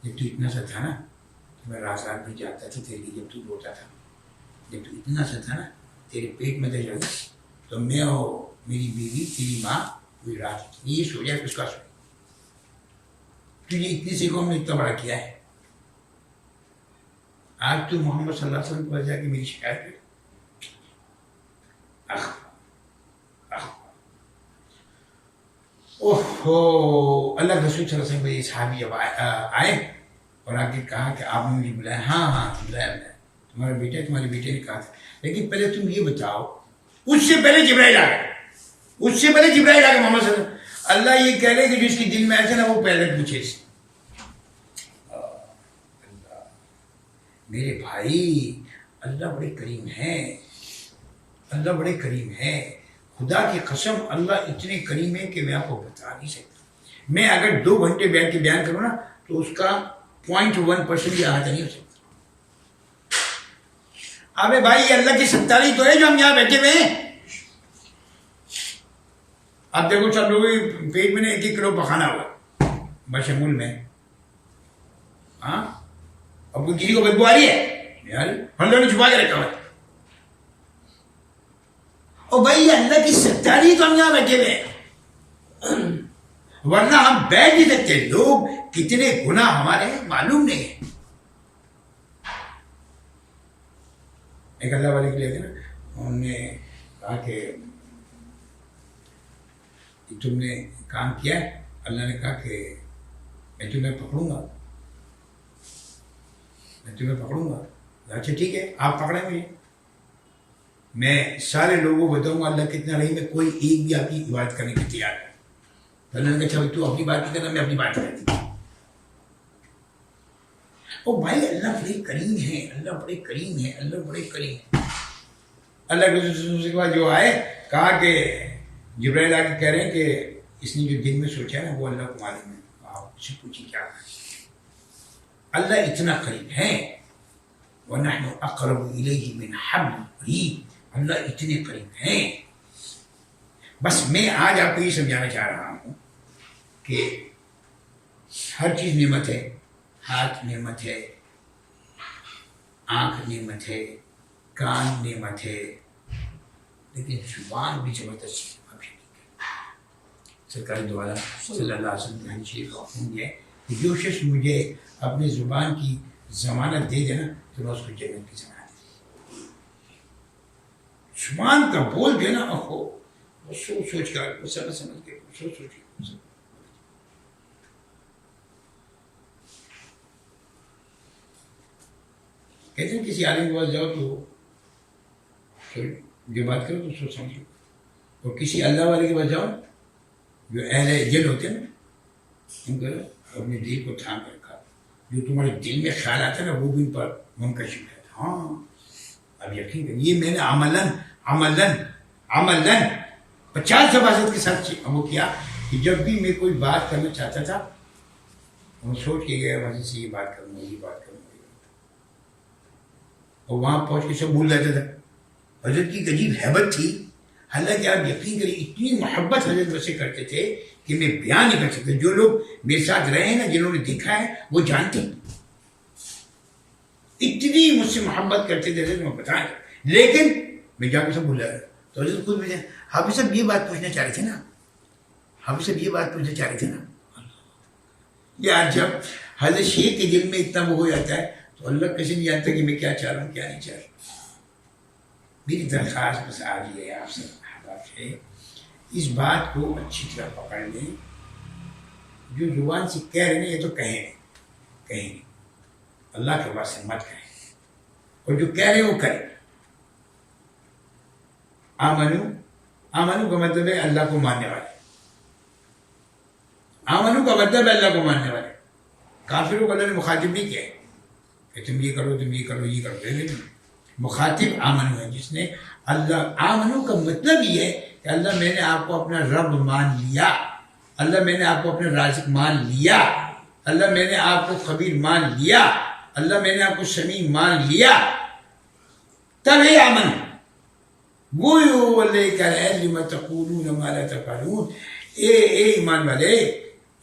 جب تو اتنا سا تھا نا تو میں رات رات بھی جاگتا تھا تیرے لیے, جب تو روتا تھا, جب تو اتنا سا تھا نا تیرے پیٹ میں درد ہوگا تو میں اور میری بیوی تیری ماں کوئی رات یہ سو جائے اس کا سو. تجھے اتنی سی کو ہم نے اتنا بڑا کیا ہے, آج تو محمد صلی اللہ علیہ وسلم کے پاس جا کے میری شکایت ہے. اللہ کے رسول صلی اللہ علیہ وسلم کے صحابی جب آئے اور آ کے کہا کہ آپ نے مجھے بلایا. ہاں بلایا, تمہارے بیٹے نے کہا تھا, لیکن پہلے تم یہ بتاؤ. اس سے پہلے جبرائیل آ گئے, محمد صلی اللہ علیہ وسلم. اللہ یہ کہہ رہے کہ جو اس کے دل میں ایسا نا وہ پہلے پوچھے سے. میرے بھائی اللہ بڑے کریم ہے, خدا کی قسم اللہ اتنے کریم ہے کہ میں آپ کو بتا نہیں سکتا. میں اگر 2 گھنٹے بیٹھ کے بیان کروں نا تو اس کا 0.1% بھی احاطہ نہیں ہو سکتا. ابے بھائی یہ اللہ کی ستاری تو ہے جو ہم یہاں بیٹھے ہوئے ہیں. اب دیکھو سب لوگوں کے پیٹ میں 1 کلو پخانا ہوا بشمول میں. ہاں اب کوئی کسی کو بدبو آ رہی ہے یار, ہم لوگوں نے چھپا کے رکھا ہوا ہے. اور بھائی یہ اللہ کی ستاری تو ہم یہاں بیٹھے ہوئے ہیں, ورنہ ہم بیٹھ نہیں سکتے. لوگ کتنے گناہ ہمارے ہیں معلوم نہیں ہے. ایک اللہ والے کے لیے تھے نا, انہوں نے کہا کہ تم نے کام کیا ہے. اللہ نے کہا کہ میں تمہیں پکڑوں گا. اچھا ٹھیک ہے آپ پکڑیں مجھے, میں سارے لوگوں کو بتاؤں گا اللہ کتنا رہی, میں کوئی ایک بھی آپ کی عبادت کرنے کے تیار ہے. اللہ نے کہا تو اپنی بات نہیں کرنا, میں اپنی بات کرتی ہوں. اور بھائی اللہ بڑے کریم ہے. اللہ کے بعد جو آئے کہا کہ جبرائیل آ کے کہہ رہے ہیں کہ اس نے جو دل میں سوچا ہے نا وہ اللہ کو معلوم ہے. آپ اسے پوچھیں کیا ہے. اللہ اتنا قریب ہے, وَنَحْنُ أَقْرَبُ إِلَيْهِ مِنْ حَبْلِ الْوَرِيدِ. اللہ اتنے قریب ہیں. بس میں آج آپ کو یہ سمجھانا چاہ رہا ہوں کہ ہر چیز نعمت ہے. ہاتھ نعمت ہے, آنکھ نعمت ہے, کان نعمت ہے, لیکن زبان بھی زبردست سرکار دو عالم صلی اللہ علیہ وسلم کی شریف کا حکم ہے کہ جو شخص مجھے اپنی زبان کی ضمانت دے دینا تو میں اس کو جنت کی ضمانت دے. زبان کا بول دینا وہ سوچ کر سمجھ کے سوچ کے کہتے ہیں کسی عالم کے پاس جاؤ تو جو بات کرو تو سوچ سمجھو, اور کسی اللہ والے کے پاس جاؤ جو اہل دل ہوتے ہیں نا ان کو اپنے دل کو تھام کر رکھا, جو تمہارے دل میں خیال آتا ہے نا وہ بھی ان پر منکشف ہے. ہاں اب یقین کریں یہ میں نے عملاً 50 زبازت کے ساتھ وہ کیا کہ جب بھی میں کوئی بات کرنا چاہتا تھا وہ سوچ کے گیا وجہ سے یہ بات کروں اور وہاں پہنچ کے سب بھول جاتا تھا. حضرت کی عجیب ہیبت تھی. حالانکہ آپ یقین کریں اتنی محبت حضرت مجھ سے کرتے تھے کہ میں بیان نہیں کر سکتا. جو لوگ میرے ساتھ رہے ہیں نا, جنہوں نے دیکھا ہے وہ جانتے ہیں اتنی مجھ سے محبت کرتے تھے میں بتائیں. لیکن میں جا کے سب بھولا گیا. تو حضرت خود مجھے حافظ صاحب یہ بات پوچھنا چاہ رہے تھے نا یار جب حضرت شیخ کے دل میں اتنا وہ ہو جاتا ہے تو اللہ کیسے نہیں جانتا کہ میں کیا چاہ رہا ہوں کیا نہیں چاہ رہا. میری درخواست بس آج یہ آپ سے احباب ہے اس بات کو اچھی طرح پکڑ لیں، جو زبان سے کہہ رہے ہیں یہ تو کہیں اللہ کے واسطے مت کہیں، اور جو کہہ رہے ہیں وہ کریں۔ آمنو کا مطلب ہے اللہ کو ماننے والے، آمنو کا مطلب ہے اللہ کو ماننے والے۔ کافروں کو اللہ نے مخاطب نہیں کیا کہ تم یہ کرو تم یہ کرو یہ کرو، نہیں، مخاطب آمنو ہے، جس نے اللہ، آمنو کا مطلب یہ ہے کہ اللہ میں نے آپ کو اپنا رب مان لیا، اللہ میں نے آپ کو اپنا رازق مان لیا، اللہ میں نے آپ کو خبیر مان لیا، اللہ میں نے آپ کو سمیع مان لیا، تب ہی آمن۔ وہ اللہ کہہ رہے ہیں لِمَ تَقُولُونَ مَا لَا تَفْعَلُونَ، اے ایمان والے،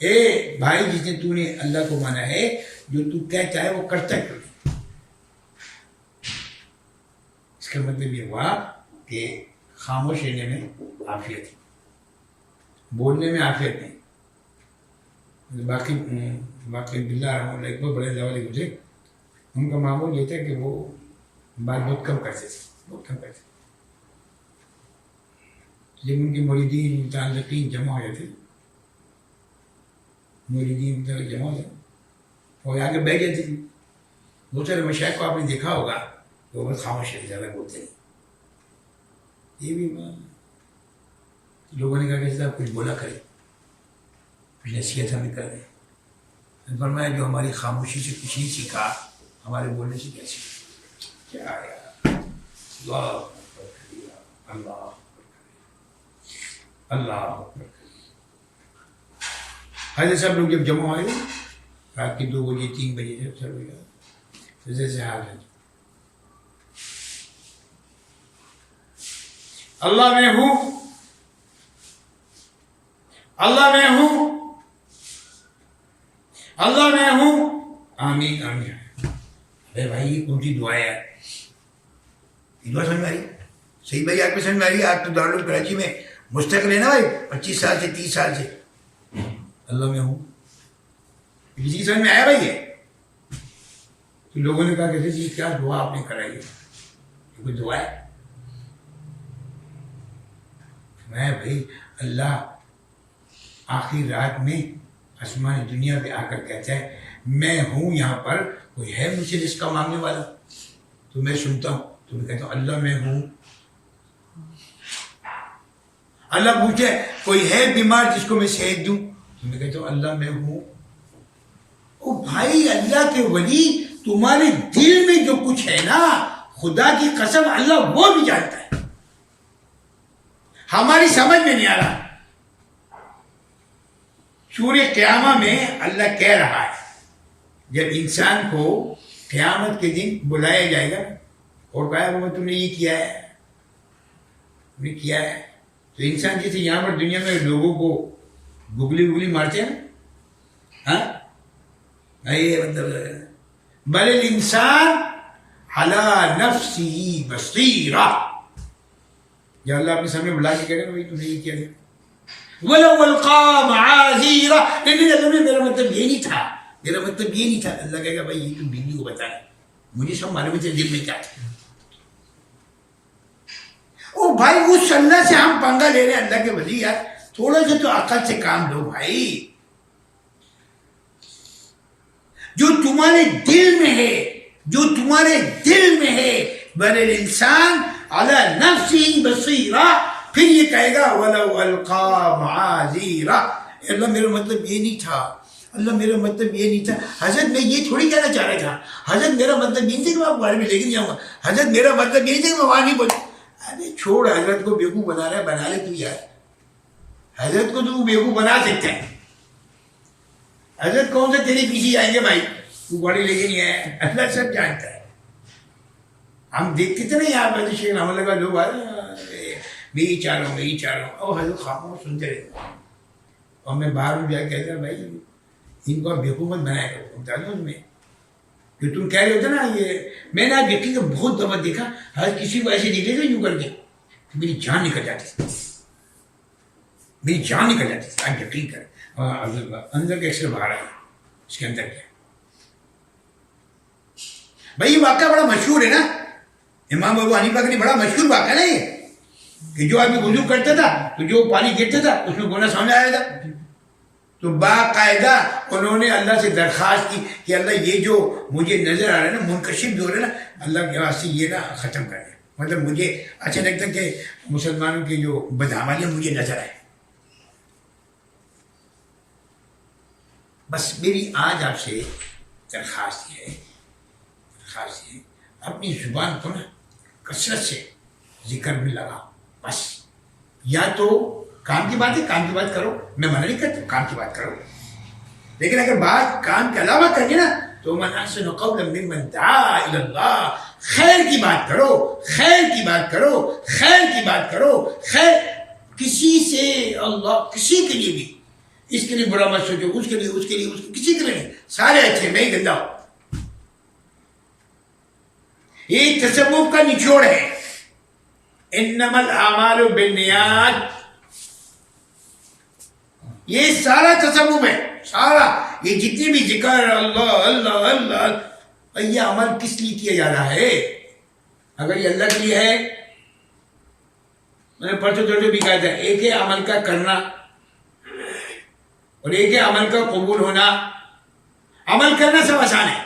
اے بھائی جس نے تو نے اللہ کو مانا ہے، جو تو کہتا ہے وہ کرتا کیوں نہیں؟ اس کا مطلب یہ ہوا کہ خاموش رہنے میں عافیت ہے، بولنے میں عافیت نہیں۔ باقی عبداللہ رحمہ اللہ ایک بہت بڑے لیول کے گزرے، ان کا معمول یہ تھا کہ وہ بات بہت کم کرتے تھے، بہت کم کرتے۔ جب ان کے مریدین متعلقین جمع ہو جاتے، مریدین جمع ہو جاتے اور آگے بیٹھ جاتے تھے، بہت سارے مشائخ کو آپ نے دیکھا ہوگا کہ وہ بہت خاموش ہے، زیادہ بولتے نہیں۔ یہ بھی لوگوں نے کہا کہ صاحب کچھ بولا کرے، کچھ نصیحت ہمیں کر دیں۔ فرمایا جو ہماری خاموشی سے کچھ نہیں سیکھا، ہمارے بولنے سے کیا سیکھا؟ کیا یار، اللہ اللہ۔ حضرت صاحب لوگ جب جمع ہوئے رات کے 2 بجے 3 بجے جب سر ہو جائے سے حال ہے، اللہ میں ہوں، اللہ میں ہوں، اللہ میں ہوں، آمین آمین۔ ارے بھائی یہ کون سی دعا ہے؟ یہ دعا سمجھ میں آ رہی؟ صحیح بھائی آپ کو سمجھ میں آ رہی ہے؟ آپ تو دارالعلوم کراچی میں مستقل ہے نا بھائی، 25 سال سے 30 سال سے اللہ میں ہوں، کسی کی سمجھ میں آیا بھائی یہ؟ تو لوگوں نے کہا کہ جی کیا دعا آپ نے کرائی ہے، یہ کوئی دعا ہے؟ میں بھائی اللہ آخری رات میں آسمان دنیا پہ آ کر کہتا ہے میں ہوں یہاں پر، کوئی ہے مجھ سے رزق کا مانگنے والا؟ تو میں سنتا ہوں، تو میں کہتا ہوں اللہ میں ہوں۔ اللہ پوچھے کوئی ہے بیمار جس کو میں صحت دوں؟ تو میں کہتا ہوں اللہ میں ہوں۔ او بھائی اللہ کے ولی، تمہارے دل میں جو کچھ ہے نا، خدا کی قسم اللہ وہ بھی جانتا ہے، ہماری سمجھ میں نہیں آ رہا۔ سورہ قیامہ میں اللہ کہہ رہا ہے جب انسان کو قیامت کے دن بلایا جائے گا اور کہا وہ تم نے یہ کیا ہے، تم نے کیا ہے، تو انسان جیسے یہاں پر دنیا میں لوگوں کو گگلی مارتے ہیں نا، ہاں یہ مطلب بل الانسان علی نفسی بصیرہ، جب اللہ اپنے سامنے بلا کے کہہ رہے ہیں بھائی تم نے یہ کیا ہے، وَلَوْ أَلْقَىٰ مَعَاذِيرًا، لیکن اللہ میرا مطلب یہ نہیں تھا، میرا مطلب یہ نہیں تھا۔ اللہ کہے گا بھائی یہ تو بیوی کو بتا ہے، مجھے سب معلوم ہے دل میں کیا تھا۔ او بھائی اس اللہ سے ہم پنگا لے رہے ہیں، اللہ کے ولی یار تھوڑا سا تو عقل سے کام لو بھائی، جو تمہارے دل میں ہے، جو تمہارے دل میں ہے، بل الانسان علی نفسی بصیرہ، پھر یہ کہے گا وَلَوْ أَلْقَىٰ مَعَاذِيرًا، اللہ میرا مطلب یہ نہیں تھا، اللہ میرا مطلب یہ نہیں تھا، حضرت میں یہ تھوڑی کہنا چاہ رہا تھا، حضرت میرا مطلب یہ نہیں تھا کہ میں آپ بارے میں لے کے جاؤں گا، حضرت میرا مطلب یہ نہیں تھا کہ میں وہاں نہیں بولوں۔ ارے چھوڑ، حضرت کو بیوقوف بنا رہا ہے، بنا لے تو یار، حضرت کو تو بیوقوف بنا سکتے ہیں، حضرت کون سے تیرے پیچھے آئیں گے بھائی، تو گاڑی لے کے نہیں آیا، اللہ سب جانتا ہے۔ ہم دیکھتے تھے نا یہاں پر شیخ رحمۃ اللہ کا لوگ میں یہ چاہ رہا ہوں، میں یہ چاہ رہا ہوں، اور حضرت خاموش سنتے رہتے، اور میں باہر میں جا کے کہتا بھائی ان کو آپ بیوقوف مت بنایا کرو، بتا دوں تمہیں جو تم کہہ رہے ہوتے نا، یہ میں نے آپ یقین کا بہت دفعہ دیکھا، ہر کسی کو ایسے دیکھے گا یوں کر کے میری جان نکل جاتی تھی، میری جان نکل جاتی تھی، آپ یقین کریں۔ اندر کا ایکسر باہر آیا، اس کے اندر کیا بھائی، یہ واقعہ بڑا مشہور ہے نا، امام ابو حنیفہ کے لیے بڑا مشہور واقعہ ہے نا، کہ جو آدمی وضو کرتا تھا تو جو پانی گرتا تھا اس میں گناہ سامنے آیا تھا. تو باقاعدہ انہوں نے اللہ سے درخواست کی کہ اللہ یہ جو مجھے نظر آ رہا ہے نا منکشف جو ہو رہا ہے نا اللہ کے واسطے یہ نا ختم کر دیں. مطلب مجھے اچھا لگتا کہ مسلمانوں کی جو بدعمالیاں مجھے نظر آئے. بس میری آج آپ سے درخواست یہ ہے اپنی زبان کو نا کثرت سے ذکر میں لگاؤ. بس یا تو کام کی بات ہے کام کی بات کرو, میں منع نہیں کرتا کام کی بات کرو, لیکن اگر بات کام کے علاوہ کرے نا تو من احسن قولا ممن دعا الی اللہ, خیر کی بات کرو, خیر کی بات کرو, خیر کی بات کرو, خیر کسی سے اللہ کسی کے لیے بھی اس کے لیے برا مت سوچو, اس کے لیے کسی کے لیے نہیں, سارے اچھے میں ہی گندا ہوں. یہ تصوف کا نچوڑ ہے. انما الاعمال بالنیات, یہ سارا تصوف ہے سارا. یہ جتنی بھی ذکر اللہ اللہ اللہ, یہ عمل کس لیے کیا جا رہا ہے؟ اگر یہ اللہ کے لیے ہے, میں نے پرسوں درجوں بھی کہا تھا, ایک ہے عمل کا کرنا اور ایک ہے عمل کا قبول ہونا. عمل کرنا سب آسان ہے,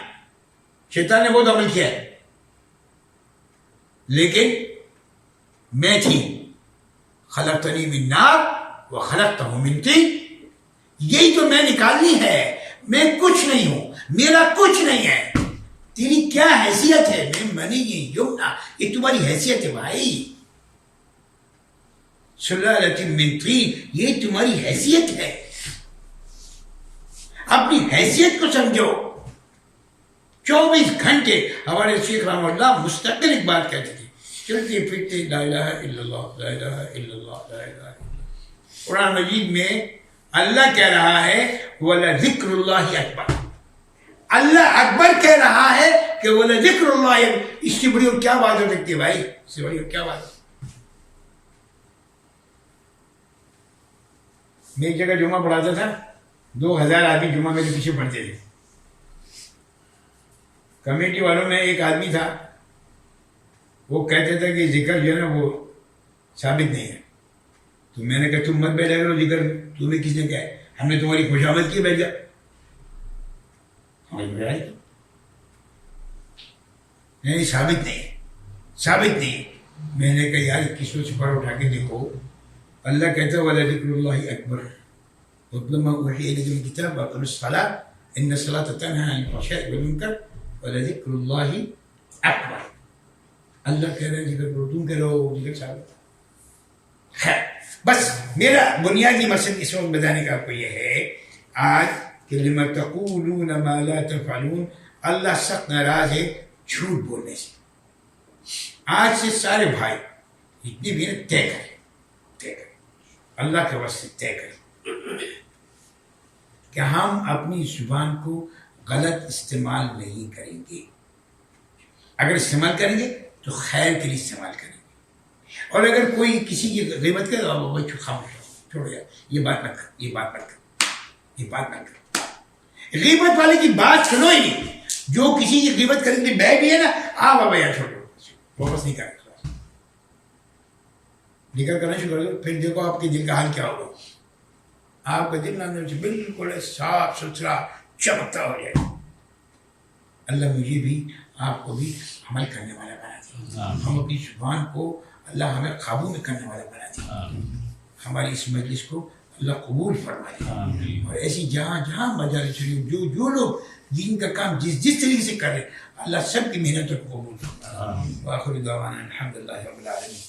شیطان نے بہت عمل کیا ہے, لیکن میں تھی خلقتنی من نار و خلقتہ من طین, یہی تو میں نکالنی ہے. میں کچھ نہیں ہوں, میرا کچھ نہیں ہے. تیری کیا حیثیت ہے؟ میں منی یمنا, یہ تمہاری حیثیت ہے بھائی. سلالۃ من طین, یہ تمہاری حیثیت ہے. اپنی حیثیت کو سمجھو. 24 گھنٹے ہمارے شیخ رحمہ اللہ مستقل ایک بات کہتے تھے, چلتے پھرتے لا الہ الا اللہ لا الہ الا اللہ لا الہ الا اللہ. قرآن مجید میں اللہ کہہ رہا ہے وَلَذِكْرُ اللَّهِ اکبر. اللہ اکبر کہہ رہا ہے کہ وَلَذِكْرُ اللَّهِ, اس سے بڑی اور کیا بات ہو سکتی ہے بھائی, اس سے بڑی اور کیا بات. میں ایک جگہ جمعہ پڑھاتا تھا, 2000 آدمی جمعہ میرے پیچھے پڑھتے تھے. کمیٹی والوں میں ایک آدمی تھا, وہ کہتے تھے کہ ذکر جو ہے نا وہ ثابت نہیں ہے. تو میں نے کہا تم مت بیٹھا کرو ذکر, تمہیں کس نے کہا ہے؟ ہم نے تمہاری خوشامد کی, بیٹھ جا. نہیں ثابت نہیں ہے, ثابت نہیں ہے. میں نے کہا یار کسی سے پر اٹھا کے دیکھو, اللہ کہتا ہے وَلَذِكْرُ اللَّهِ أَكْبَرُ وَاتْلُ مَا أُوحِيَ إِلَيْكَ مِنَ الْكِتَابِ وَأَقِمِ الصَّلَاةَ إِنَّ الصَّلَاةَ تَنْهَىٰ عَنِ الْفَحْشَاءِ وَالْمُنكَرِ وَلَذِكْرُ اللَّهِ أَكْبَرُ. اللہ کہہ رہے ہیں ذکر کرو, تم کہہ رہو ذکر ثابت. خیر, بس میرا بنیادی مقصد اس وقت بتانے کا آپ کو یہ ہے آج کہ لِمَ تَقُولُونَ مَا لَا تَفْعَلُونَ, اللہ سخت ناراض ہے جھوٹ بولنے سے. آج سے سارے بھائی جتنے بھی ہیں طے کریں, اللہ کے واسطے طے کریں کہ ہم اپنی زبان کو غلط استعمال نہیں کریں گے. اگر استعمال کریں گے تو خیر کے لیے استعمال کریں گے. اور اگر کوئی کسی کی غیبت کرے تو وہ خاموش ہو, چھوڑ گیا, یہ بات مت کر, یہ بات مت کر, یہ بات مت کر. غیبت والے کی بات سنو ہی نہیں. جو کسی کی غیبت کریں گے بہ بھی ہے نا, بابا یار چھوڑ دو, واپس نہیں کریں. نکل کرنا شروع کر دو, پھر دیکھو آپ کے دل کا حال کیا ہوگا. آپ کا دل اندر سے بالکل صاف ستھرا چمکتا ہو جائے. اللہ مجھے بھی آپ کو بھی عمل کرنے والا بنا دے. ہم اپنی زبان کو اللہ ہمیں قابو میں کرنے والا بنا دے. ہماری اس مجلس کو اللہ قبول فرما دے. اور ایسی جہاں جہاں مجالس شریف جو لوگ دین کا کام جس طریقے سے کر رہے, اللہ سب کی محنت کو قبول فرما. وآخر دعوانا الحمدللہ رب العالمین.